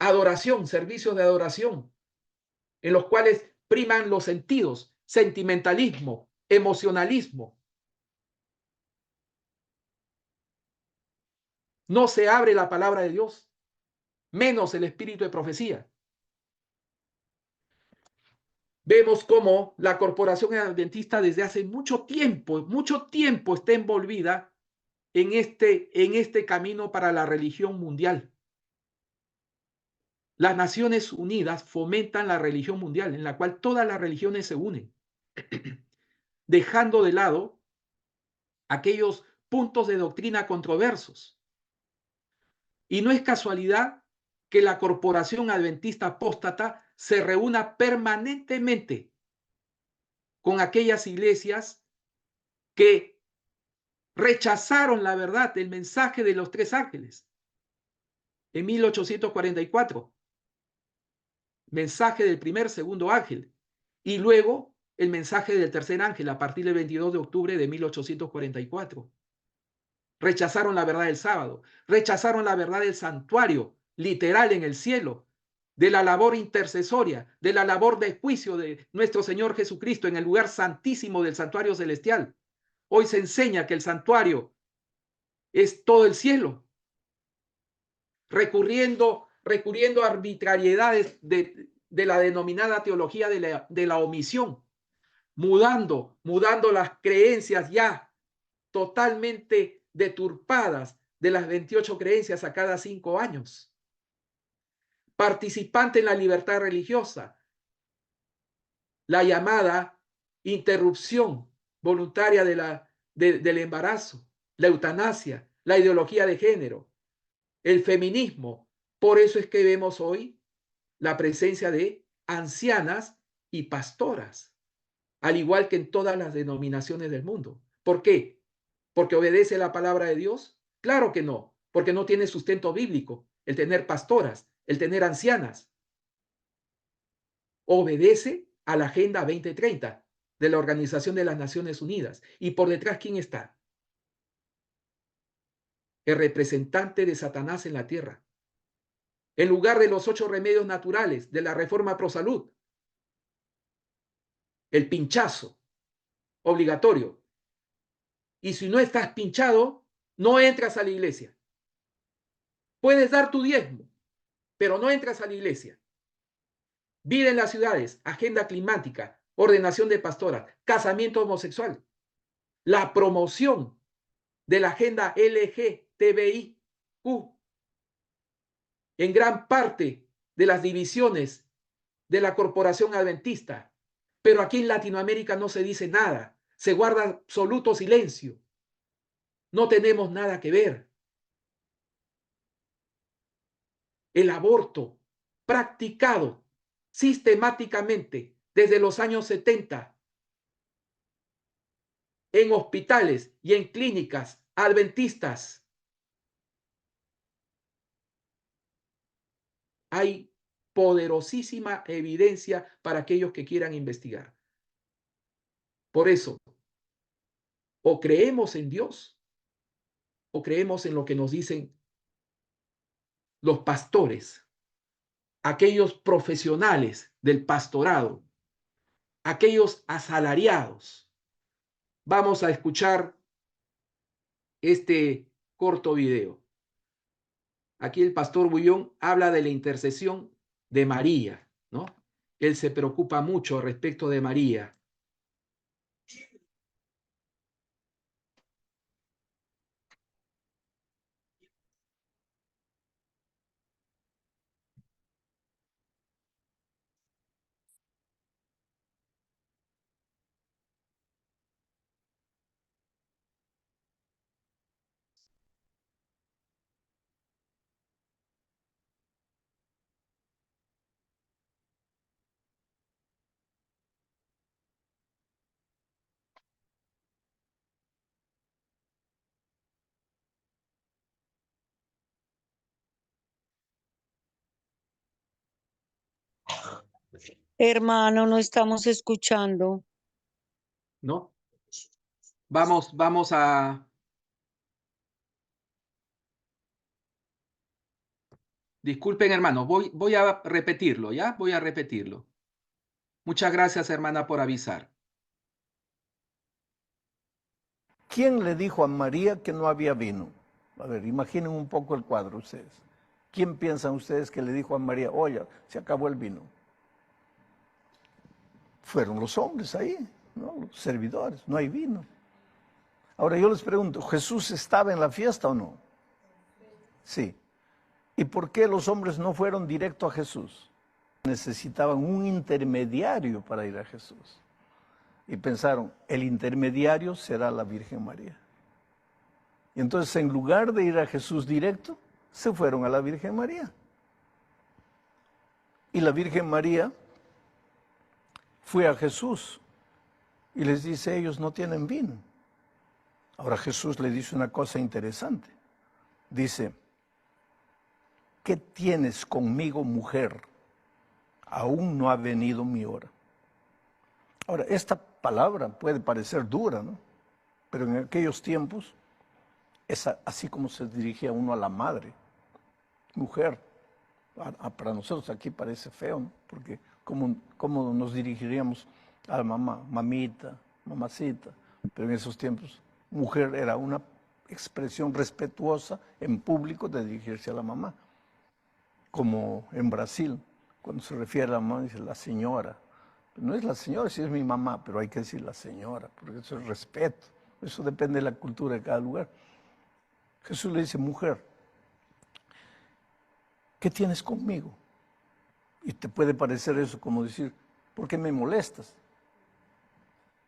adoración, servicios de adoración, en los cuales priman los sentidos, sentimentalismo, emocionalismo. No se abre la palabra de Dios, menos el espíritu de profecía. Vemos cómo la corporación adventista desde hace mucho tiempo está envolvida en este camino para la religión mundial. Las Naciones Unidas fomentan la religión mundial, en la cual todas las religiones se unen, dejando de lado aquellos puntos de doctrina controversos. Y no es casualidad que la corporación adventista apóstata se reúna permanentemente con aquellas iglesias que rechazaron la verdad, el mensaje de los tres ángeles. En 1844, mensaje del primer, segundo ángel, y luego el mensaje del tercer ángel a partir del 22 de octubre de 1844. Rechazaron la verdad del sábado, rechazaron la verdad del santuario, literal en el cielo, de la labor intercesoria, de la labor de juicio de nuestro Señor Jesucristo en el lugar santísimo del santuario celestial. Hoy se enseña que el santuario es todo el cielo, recurriendo a arbitrariedades de la denominada teología de la omisión, mudando las creencias ya totalmente deturpadas de las 28 creencias a cada 5 años. Participante en la libertad religiosa, la llamada interrupción voluntaria del embarazo, la eutanasia, la ideología de género, el feminismo. Por eso es que vemos hoy la presencia de ancianas y pastoras, al igual que en todas las denominaciones del mundo. ¿Por qué? ¿Porque obedece la palabra de Dios? Claro que no, porque no tiene sustento bíblico el tener pastoras, el tener ancianas. Obedece a la Agenda 2030, de la Organización de las Naciones Unidas. ¿Y por detrás quién está? El representante de Satanás en la tierra. En lugar de los 8 remedios naturales de la reforma pro salud, el pinchazo obligatorio. Y si no estás pinchado, no entras a la iglesia. Puedes dar tu diezmo, pero no entras a la iglesia. Vida en las ciudades, agenda climática, ordenación de pastoras, casamiento homosexual, la promoción de la agenda LGTBIQ en gran parte de las divisiones de la corporación adventista. Pero aquí en Latinoamérica no se dice nada, se guarda absoluto silencio. No tenemos nada que ver. El aborto practicado sistemáticamente desde los años 70 en hospitales y en clínicas adventistas. Hay poderosísima evidencia para aquellos que quieran investigar. Por eso, o creemos en Dios o creemos en lo que nos dicen los pastores, aquellos profesionales del pastorado, aquellos asalariados. Vamos a escuchar este corto video. Aquí el pastor Bullón habla de la intercesión de María, ¿no? Él se preocupa mucho respecto de María. Hermano, no estamos escuchando. ¿No? Vamos a... Disculpen, hermano, voy a repetirlo, ¿ya? Voy a repetirlo. Muchas gracias, hermana, por avisar. ¿Quién le dijo a María que no había vino? A ver, imaginen un poco el cuadro ustedes. ¿Quién piensan ustedes que le dijo a María, oye, se acabó el vino? Fueron los hombres ahí, ¿no? Los servidores, no hay vino. Ahora yo les pregunto, ¿Jesús estaba en la fiesta o no? Sí. ¿Y por qué los hombres no fueron directo a Jesús? Necesitaban un intermediario para ir a Jesús. Y pensaron, el intermediario será la Virgen María. Y entonces, en lugar de ir a Jesús directo, se fueron a la Virgen María. Y la Virgen María fue a Jesús y les dice, ellos no tienen vino. Ahora Jesús le dice una cosa interesante. Dice, ¿qué tienes conmigo, mujer? Aún no ha venido mi hora. Ahora, esta palabra puede parecer dura, ¿no? Pero en aquellos tiempos, es así como se dirigía uno a la madre, mujer. Para nosotros aquí parece feo, ¿no? Porque ¿cómo nos dirigiríamos a la mamá? Mamita, mamacita. Pero en esos tiempos, mujer era una expresión respetuosa en público de dirigirse a la mamá. Como en Brasil, cuando se refiere a la mamá, dice la señora. No es la señora, sí es mi mamá, pero hay que decir la señora, porque eso es respeto. Eso depende de la cultura de cada lugar. Jesús le dice, mujer, ¿qué tienes conmigo? Y te puede parecer eso como decir, ¿por qué me molestas?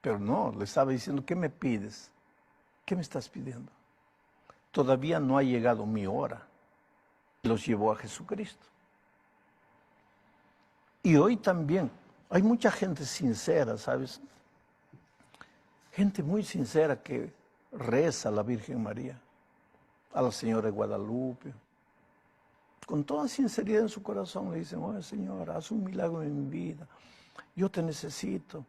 Pero no, le estaba diciendo, ¿qué me pides? ¿Qué me estás pidiendo? Todavía no ha llegado mi hora. Los llevó a Jesucristo. Y hoy también hay mucha gente sincera, ¿sabes? Gente muy sincera que reza a la Virgen María, a la Señora de Guadalupe. Con toda sinceridad en su corazón le dicen, oye Señora, haz un milagro en mi vida, yo te necesito.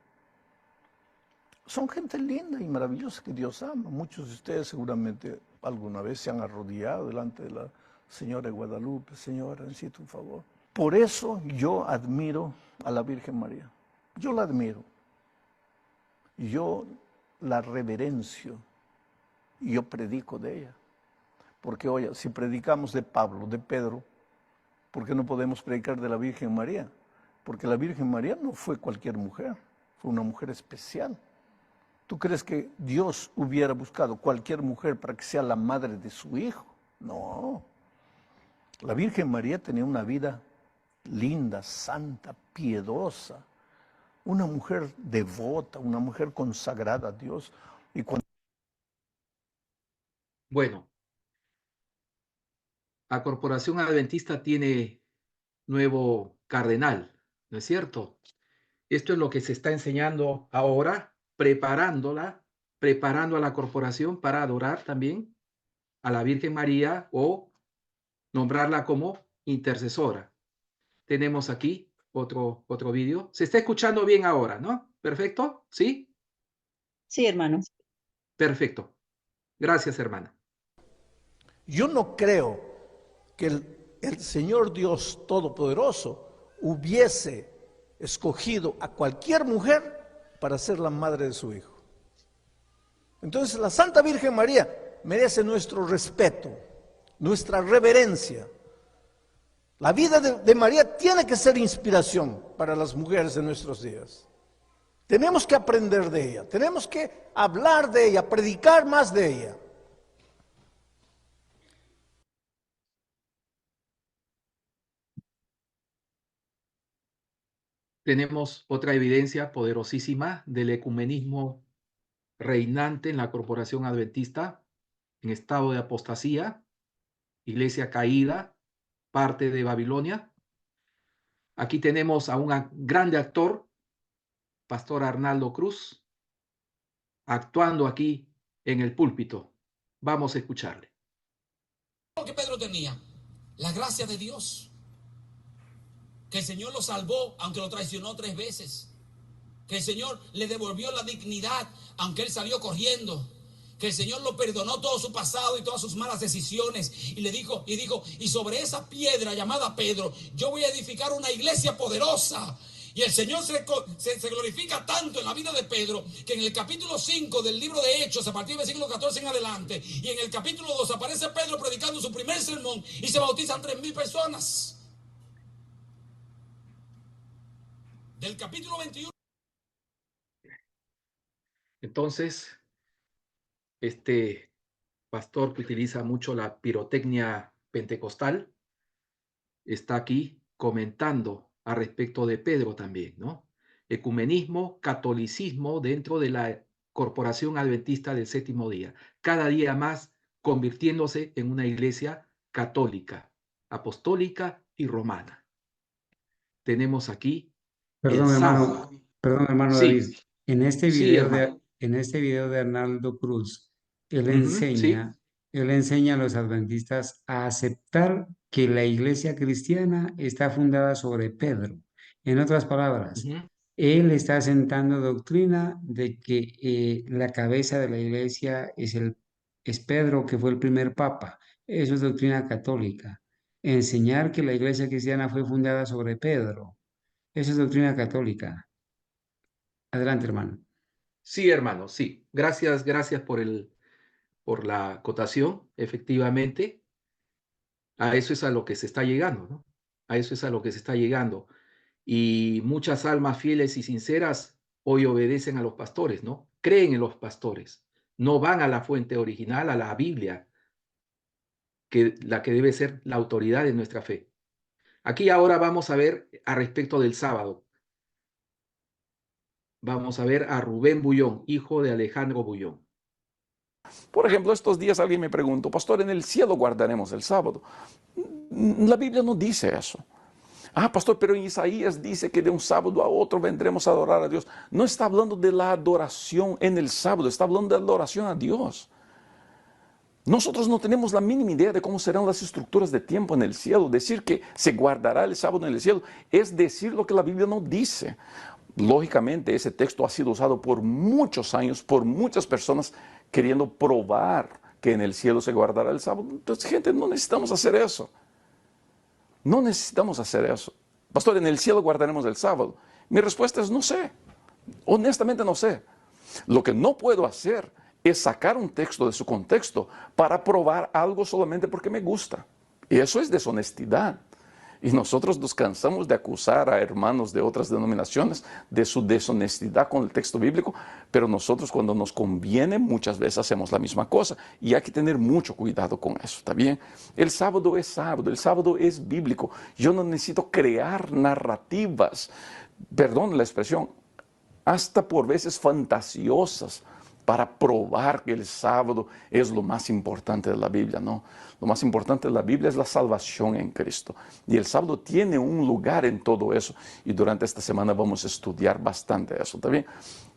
son gente linda y maravillosa que Dios ama. Muchos de ustedes seguramente alguna vez se han arrodillado delante de la Señora de Guadalupe. Señora, necesito un favor. Por eso yo admiro a la Virgen María. Yo la admiro. Yo la reverencio. Y yo predico de ella. Porque, oye, si predicamos de Pablo, de Pedro, ¿por qué no podemos predicar de la Virgen María? Porque la Virgen María no fue cualquier mujer, fue una mujer especial. ¿Tú crees que Dios hubiera buscado cualquier mujer para que sea la madre de su hijo? No. La Virgen María tenía una vida linda, santa, piedosa, una mujer devota, una mujer consagrada a Dios. Y cuando... Bueno, la Corporación Adventista tiene nuevo cardenal, ¿no es cierto? Esto es lo que se está enseñando ahora, preparando a la corporación para adorar también a la Virgen María o nombrarla como intercesora. Tenemos aquí otro vídeo. Se está escuchando bien ahora, ¿no? ¿Perfecto? ¿Sí? Sí, hermano. Perfecto. Gracias, hermana. Yo no creo que el Señor Dios Todopoderoso hubiese escogido a cualquier mujer para ser la madre de su hijo. Entonces la Santa Virgen María merece nuestro respeto, nuestra reverencia. La vida de María tiene que ser inspiración para las mujeres de nuestros días. Tenemos que aprender de ella, tenemos que hablar de ella, predicar más de ella. Tenemos otra evidencia poderosísima del ecumenismo reinante en la Corporación Adventista, en estado de apostasía, iglesia caída, parte de Babilonia. Aquí tenemos a un grande actor, Pastor Arnaldo Cruz, actuando aquí en el púlpito. Vamos a escucharle. Lo que Pedro tenía, la gracia de Dios, que el Señor lo salvó aunque lo traicionó 3 veces, que el Señor le devolvió la dignidad aunque él salió corriendo, que el Señor lo perdonó todo su pasado y todas sus malas decisiones y le dijo, y sobre esa piedra llamada Pedro yo voy a edificar una iglesia poderosa. Y el Señor se glorifica tanto en la vida de Pedro que en el capítulo 5 del libro de Hechos, a partir del versículo 14 en adelante, y en el capítulo 2 aparece Pedro predicando su primer sermón y se bautizan 3,000 personas. Del capítulo 21. Entonces, este pastor que utiliza mucho la pirotecnia pentecostal está aquí comentando a respecto de Pedro también, ¿no? Ecumenismo, catolicismo dentro de la Corporación Adventista del Séptimo Día, cada día más convirtiéndose en una iglesia católica, apostólica y romana. Tenemos aquí Perdón, el hermano, sábado. perdón, hermano Sí, David. En este sí, video hermano. en este video de Arnaldo Cruz, él Sí. enseña a los adventistas a aceptar que la iglesia cristiana está fundada sobre Pedro. En otras palabras, él está asentando doctrina de que la cabeza de la iglesia es Pedro, que fue el primer papa. Eso es doctrina católica. Enseñar que la iglesia cristiana fue fundada sobre Pedro. Eso es doctrina católica. Adelante, hermano. Sí, hermano, sí. Gracias por la acotación. Efectivamente, a eso es a lo que se está llegando, ¿no? A eso es a lo que se está llegando. Y muchas almas fieles y sinceras hoy obedecen a los pastores, ¿no? Creen en los pastores. No van a la fuente original, a la Biblia, la que debe ser la autoridad de nuestra fe. Aquí ahora vamos a ver a respecto del sábado. Vamos a ver a Rubén Bullón, hijo de Alejandro Bullón. Por ejemplo, estos días alguien me preguntó, pastor, ¿en el cielo guardaremos el sábado? La Biblia no dice eso. Ah, pastor, pero en Isaías dice que de un sábado a otro vendremos a adorar a Dios. No está hablando de la adoración en el sábado, está hablando de la adoración a Dios. Nosotros no tenemos la mínima idea de cómo serán las estructuras de tiempo en el cielo. Decir que se guardará el sábado en el cielo es decir lo que la Biblia no dice. Lógicamente, ese texto ha sido usado por muchos años, por muchas personas queriendo probar que en el cielo se guardará el sábado. Entonces, gente, no necesitamos hacer eso. No necesitamos hacer eso. Pastor, en el cielo guardaremos el sábado. Mi respuesta es no sé. Honestamente no sé. Lo que no puedo hacer es sacar un texto de su contexto para probar algo solamente porque me gusta. Y eso es deshonestidad. Y nosotros nos cansamos de acusar a hermanos de otras denominaciones de su deshonestidad con el texto bíblico, pero nosotros cuando nos conviene muchas veces hacemos la misma cosa y hay que tener mucho cuidado con eso, ¿está bien? El sábado es bíblico. Yo no necesito crear narrativas, perdón la expresión, hasta por veces fantasiosas, para probar que el sábado es lo más importante de la Biblia, ¿no? Lo más importante de la Biblia es la salvación en Cristo. Y el sábado tiene un lugar en todo eso. Y durante esta semana vamos a estudiar bastante eso, ¿está bien?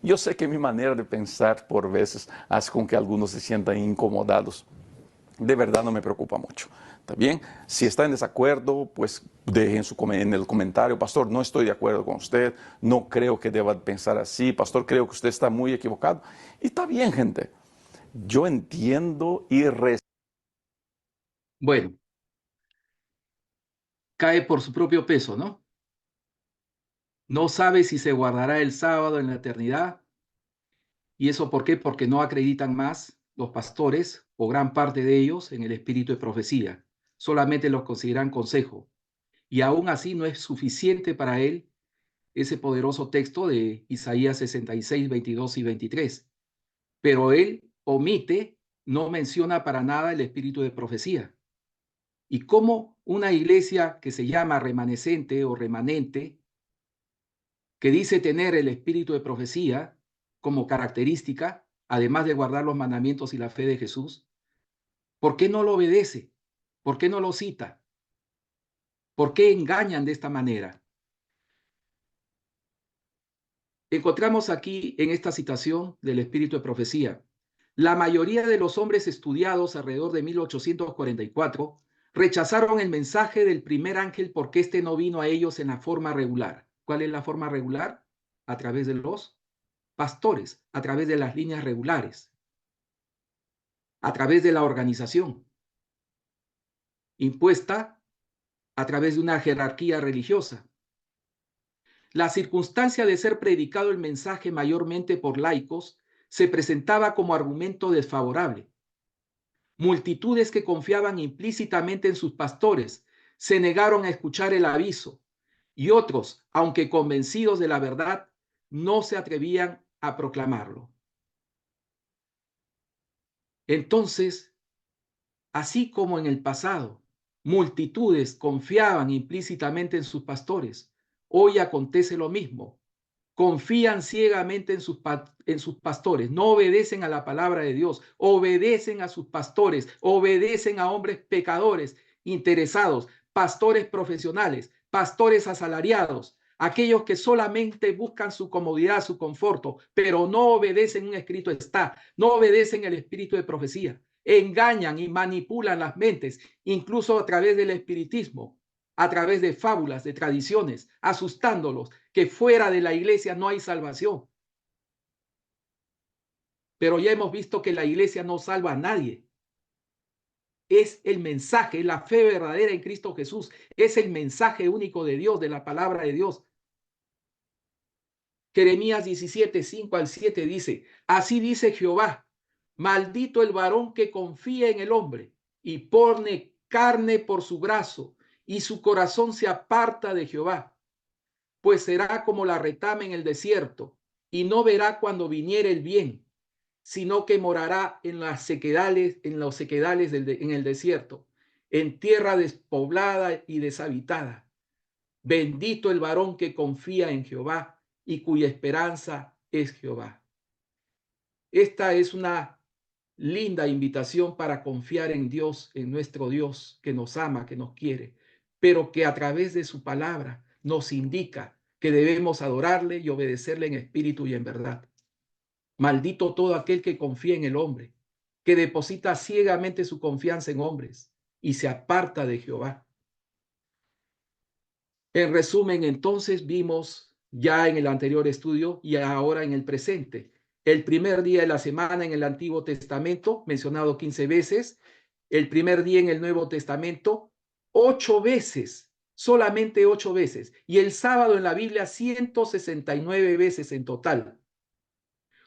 Yo sé que mi manera de pensar por veces hace con que algunos se sientan incomodados. De verdad no me preocupa mucho. ¿Está bien? Si está en desacuerdo, pues dejen en el comentario, pastor, no estoy de acuerdo con usted, no creo que deba pensar así, pastor, creo que usted está muy equivocado. Y está bien, gente. Yo entiendo y Bueno, cae por su propio peso, ¿no? No sabe si se guardará el sábado en la eternidad. ¿Y eso por qué? Porque no acreditan más los pastores, o gran parte de ellos, en el espíritu de profecía. Solamente los consideran consejo. Y aún así no es suficiente para él ese poderoso texto de Isaías 66, 22 y 23. Pero él omite, no menciona para nada el espíritu de profecía. Y cómo una iglesia que se llama remanescente o remanente, que dice tener el espíritu de profecía como característica, además de guardar los mandamientos y la fe de Jesús, ¿por qué no lo obedece? ¿Por qué no lo cita? ¿Por qué engañan de esta manera? Encontramos aquí en esta citación del espíritu de profecía, la mayoría de los hombres estudiados alrededor de 1844 rechazaron el mensaje del primer ángel porque éste no vino a ellos en la forma regular. ¿Cuál es la forma regular? A través de los pastores, a través de las líneas regulares, a través de la organización, impuesta a través de una jerarquía religiosa. La circunstancia de ser predicado el mensaje mayormente por laicos se presentaba como argumento desfavorable. Multitudes que confiaban implícitamente en sus pastores se negaron a escuchar el aviso y otros, aunque convencidos de la verdad, no se atrevían a proclamarlo. Entonces, así como en el pasado, multitudes confiaban implícitamente en sus pastores, hoy acontece lo mismo. Confían ciegamente en sus pastores, no obedecen a la palabra de Dios, obedecen a sus pastores, obedecen a hombres pecadores interesados, pastores profesionales, pastores asalariados, aquellos que solamente buscan su comodidad, su conforto, pero no obedecen un escrito está, no obedecen el espíritu de profecía, engañan y manipulan las mentes, incluso a través del espiritismo, a través de fábulas, de tradiciones, asustándolos que fuera de la iglesia no hay salvación. Pero ya hemos visto que la iglesia no salva a nadie. Es el mensaje, la fe verdadera en Cristo Jesús. Es el mensaje único de Dios, de la palabra de Dios. Jeremías 17, 5 al 7 dice, así dice Jehová, maldito el varón que confía en el hombre y pone carne por su brazo y su corazón se aparta de Jehová. Pues será como la retama en el desierto, y no verá cuando viniere el bien, sino que morará en las sequedales, en los sequedales en el desierto, en tierra despoblada y deshabitada. Bendito el varón que confía en Jehová y cuya esperanza es Jehová. Esta es una linda invitación para confiar en Dios, en nuestro Dios que nos ama, que nos quiere, pero que a través de su palabra nos indica que debemos adorarle y obedecerle en espíritu y en verdad. Maldito todo aquel que confía en el hombre, que deposita ciegamente su confianza en hombres y se aparta de Jehová. En resumen, entonces vimos ya en el anterior estudio y ahora en el presente. El primer día de la semana en el Antiguo Testamento, mencionado 15 veces. El primer día en el Nuevo Testamento, 8 veces, solamente 8 veces. Y el sábado en la Biblia, 169 veces en total.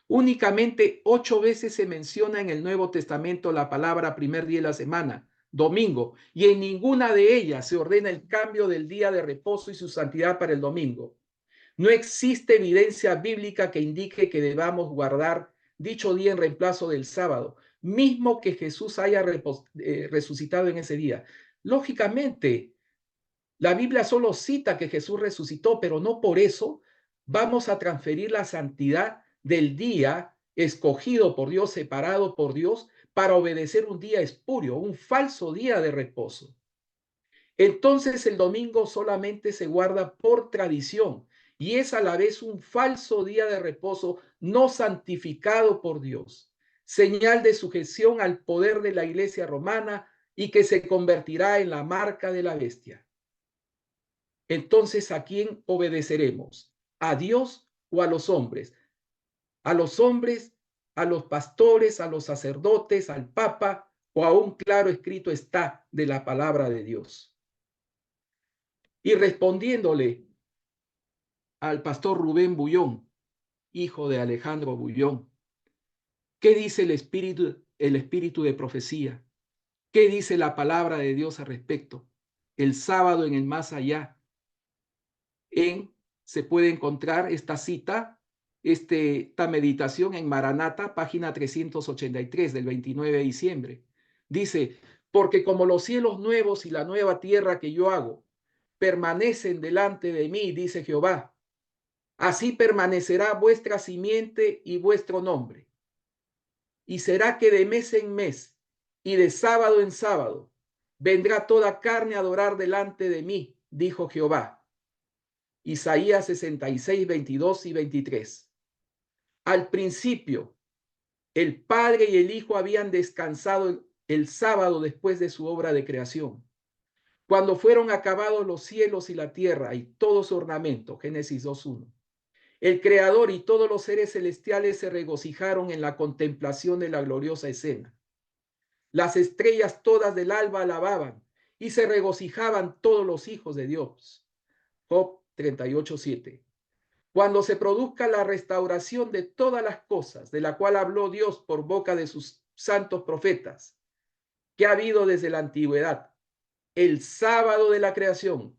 Únicamente 8 veces se menciona en el Nuevo Testamento la palabra primer día de la semana, domingo, y en ninguna de ellas se ordena el cambio del día de reposo y su santidad para el domingo. No existe evidencia bíblica que indique que debamos guardar dicho día en reemplazo del sábado, mismo que Jesús haya resucitado en ese día. Lógicamente, la Biblia solo cita que Jesús resucitó, pero no por eso vamos a transferir la santidad del día escogido por Dios, separado por Dios, para obedecer un día espurio, un falso día de reposo. Entonces el domingo solamente se guarda por tradición y es a la vez un falso día de reposo no santificado por Dios, señal de sujeción al poder de la Iglesia romana y que se convertirá en la marca de la bestia. Entonces, ¿a quién obedeceremos? ¿A Dios o a los hombres? ¿A los hombres, a los pastores, a los sacerdotes, al Papa o a un claro escrito está de la palabra de Dios? Y respondiéndole al pastor Rubén Bullón, hijo de Alejandro Bullón, ¿qué dice el espíritu de profecía? ¿Qué dice la palabra de Dios al respecto? El sábado en el más allá, se puede encontrar esta cita, esta meditación en Maranata, página 383 del 29 de diciembre. Dice, porque como los cielos nuevos y la nueva tierra que yo hago permanecen delante de mí, dice Jehová, así permanecerá vuestra simiente y vuestro nombre. Y será que de mes en mes y de sábado en sábado vendrá toda carne a adorar delante de mí, dijo Jehová. Isaías 66, 22 y 23. Al principio, el Padre y el Hijo habían descansado el sábado después de su obra de creación. Cuando fueron acabados los cielos y la tierra y todo su ornamento, Génesis 2:1. El Creador y todos los seres celestiales se regocijaron en la contemplación de la gloriosa escena. Las estrellas todas del alba alababan y se regocijaban todos los hijos de Dios. Job 38:7. Cuando se produzca la restauración de todas las cosas, de la cual habló Dios por boca de sus santos profetas, que ha habido desde la antigüedad, el sábado de la creación,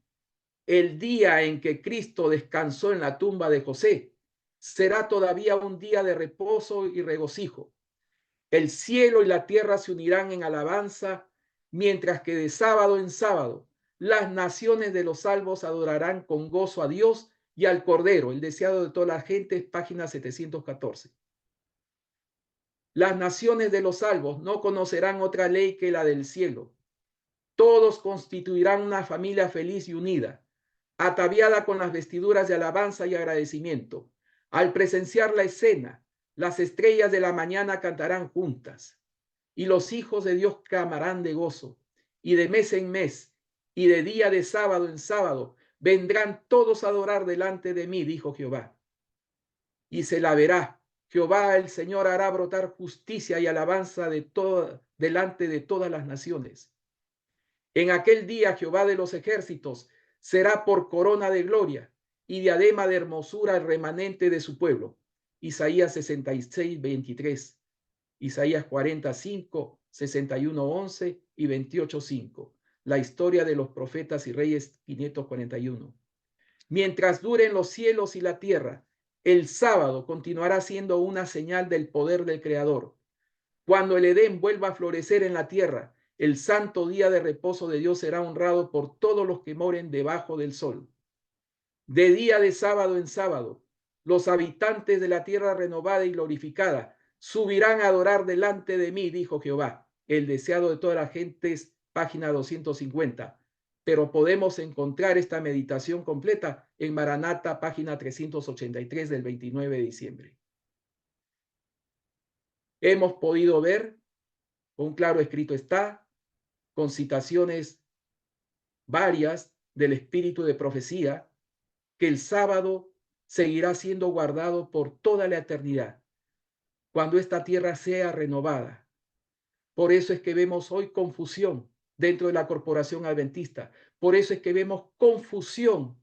el día en que Cristo descansó en la tumba de José, será todavía un día de reposo y regocijo. El cielo y la tierra se unirán en alabanza, mientras que de sábado en sábado las naciones de los salvos adorarán con gozo a Dios y al Cordero, el deseado de toda la gente, página 714. Las naciones de los salvos no conocerán otra ley que la del cielo. Todos constituirán una familia feliz y unida, ataviada con las vestiduras de alabanza y agradecimiento. Al presenciar la escena, las estrellas de la mañana cantarán juntas, y los hijos de Dios clamarán de gozo, y de mes en mes, y de día de sábado en sábado, vendrán todos a adorar delante de mí, dijo Jehová. Y se la verá. Jehová el Señor hará brotar justicia y alabanza delante de todas las naciones. En aquel día Jehová de los ejércitos será por corona de gloria y diadema de hermosura el remanente de su pueblo. Isaías 66, 23. Isaías 45, 61, 11 y 28, 5. La historia de los profetas y reyes 541. Mientras duren los cielos y la tierra, el sábado continuará siendo una señal del poder del Creador. Cuando el Edén vuelva a florecer en la tierra, el santo día de reposo de Dios será honrado por todos los que moren debajo del sol. De día de sábado en sábado, los habitantes de la tierra renovada y glorificada subirán a adorar delante de mí, dijo Jehová, el deseado de todas las gentes, página 250. Pero podemos encontrar esta meditación completa en Maranata, página 383 del 29 de diciembre. Hemos podido ver, un claro escrito está, con citaciones varias del espíritu de profecía, que el sábado seguirá siendo guardado por toda la eternidad, cuando esta tierra sea renovada. Por eso es que vemos hoy confusión dentro de la corporación adventista. Por eso es que vemos confusión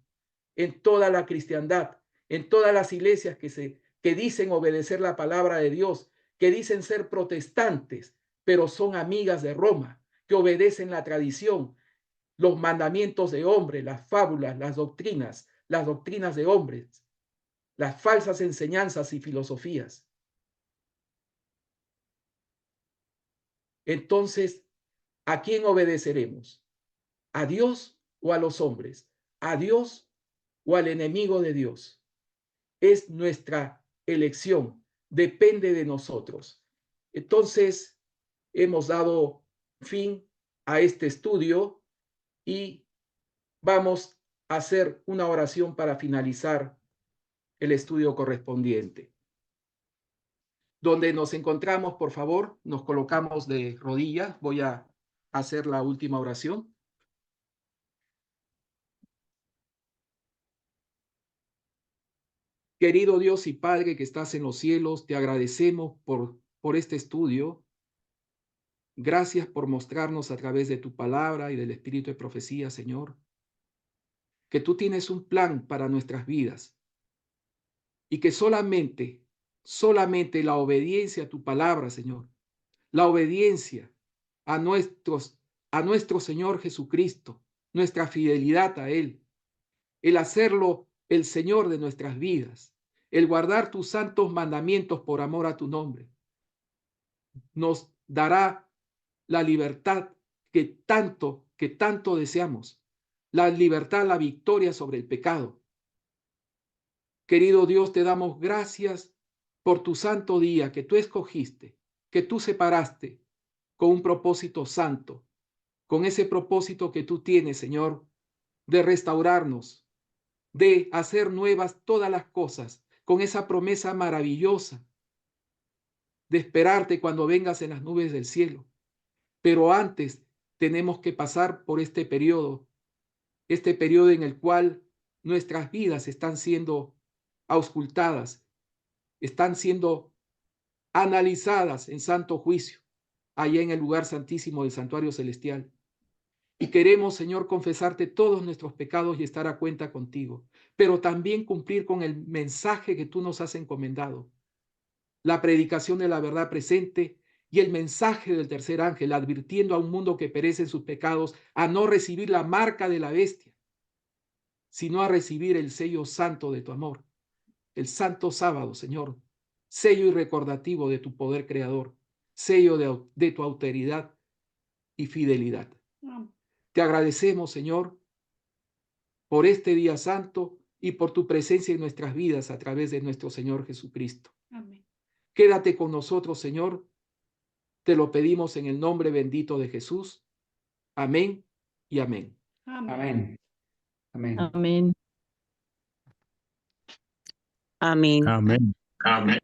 en toda la cristiandad, en todas las iglesias que dicen obedecer la palabra de Dios, que dicen ser protestantes, pero son amigas de Roma, que obedecen la tradición, los mandamientos de hombres, las fábulas, las doctrinas de hombres, las falsas enseñanzas y filosofías. Entonces, ¿a quién obedeceremos? ¿A Dios o a los hombres? ¿A Dios o al enemigo de Dios? Es nuestra elección, depende de nosotros. Entonces, hemos dado fin a este estudio y vamos a hacer una oración para finalizar el estudio correspondiente. Donde nos encontramos, por favor, nos colocamos de rodillas. Voy a hacer la última oración. Querido Dios y Padre que estás en los cielos, te agradecemos por este estudio. Gracias por mostrarnos a través de tu palabra y del espíritu de profecía, Señor, que tú tienes un plan para nuestras vidas y que solamente la obediencia a tu palabra, Señor, la obediencia a nuestro Señor Jesucristo, nuestra fidelidad a Él, el hacerlo el Señor de nuestras vidas, el guardar tus santos mandamientos por amor a tu nombre, nos dará la libertad que tanto deseamos, la libertad, la victoria sobre el pecado. Querido Dios, te damos gracias por tu santo día que tú escogiste, que tú separaste con un propósito santo, con ese propósito que tú tienes, Señor, de restaurarnos, de hacer nuevas todas las cosas, con esa promesa maravillosa de esperarte cuando vengas en las nubes del cielo. Pero antes tenemos que pasar por este periodo en el cual nuestras vidas están siendo auscultadas, están siendo analizadas en santo juicio, allá en el lugar santísimo del santuario celestial. Y queremos, Señor, confesarte todos nuestros pecados y estar a cuenta contigo, pero también cumplir con el mensaje que tú nos has encomendado, la predicación de la verdad presente y el mensaje del tercer ángel, advirtiendo a un mundo que perece en sus pecados a no recibir la marca de la bestia, sino a recibir el sello santo de tu amor, el santo sábado, Señor, sello y recordativo de tu poder creador, sello de tu autoridad y fidelidad. Te agradecemos, Señor, por este día santo y por tu presencia en nuestras vidas a través de nuestro Señor Jesucristo. Amén. Quédate con nosotros, Señor. Te lo pedimos en el nombre bendito de Jesús. Amén y amén. Amén. Amén. Amén. Amén. Amén. Amén.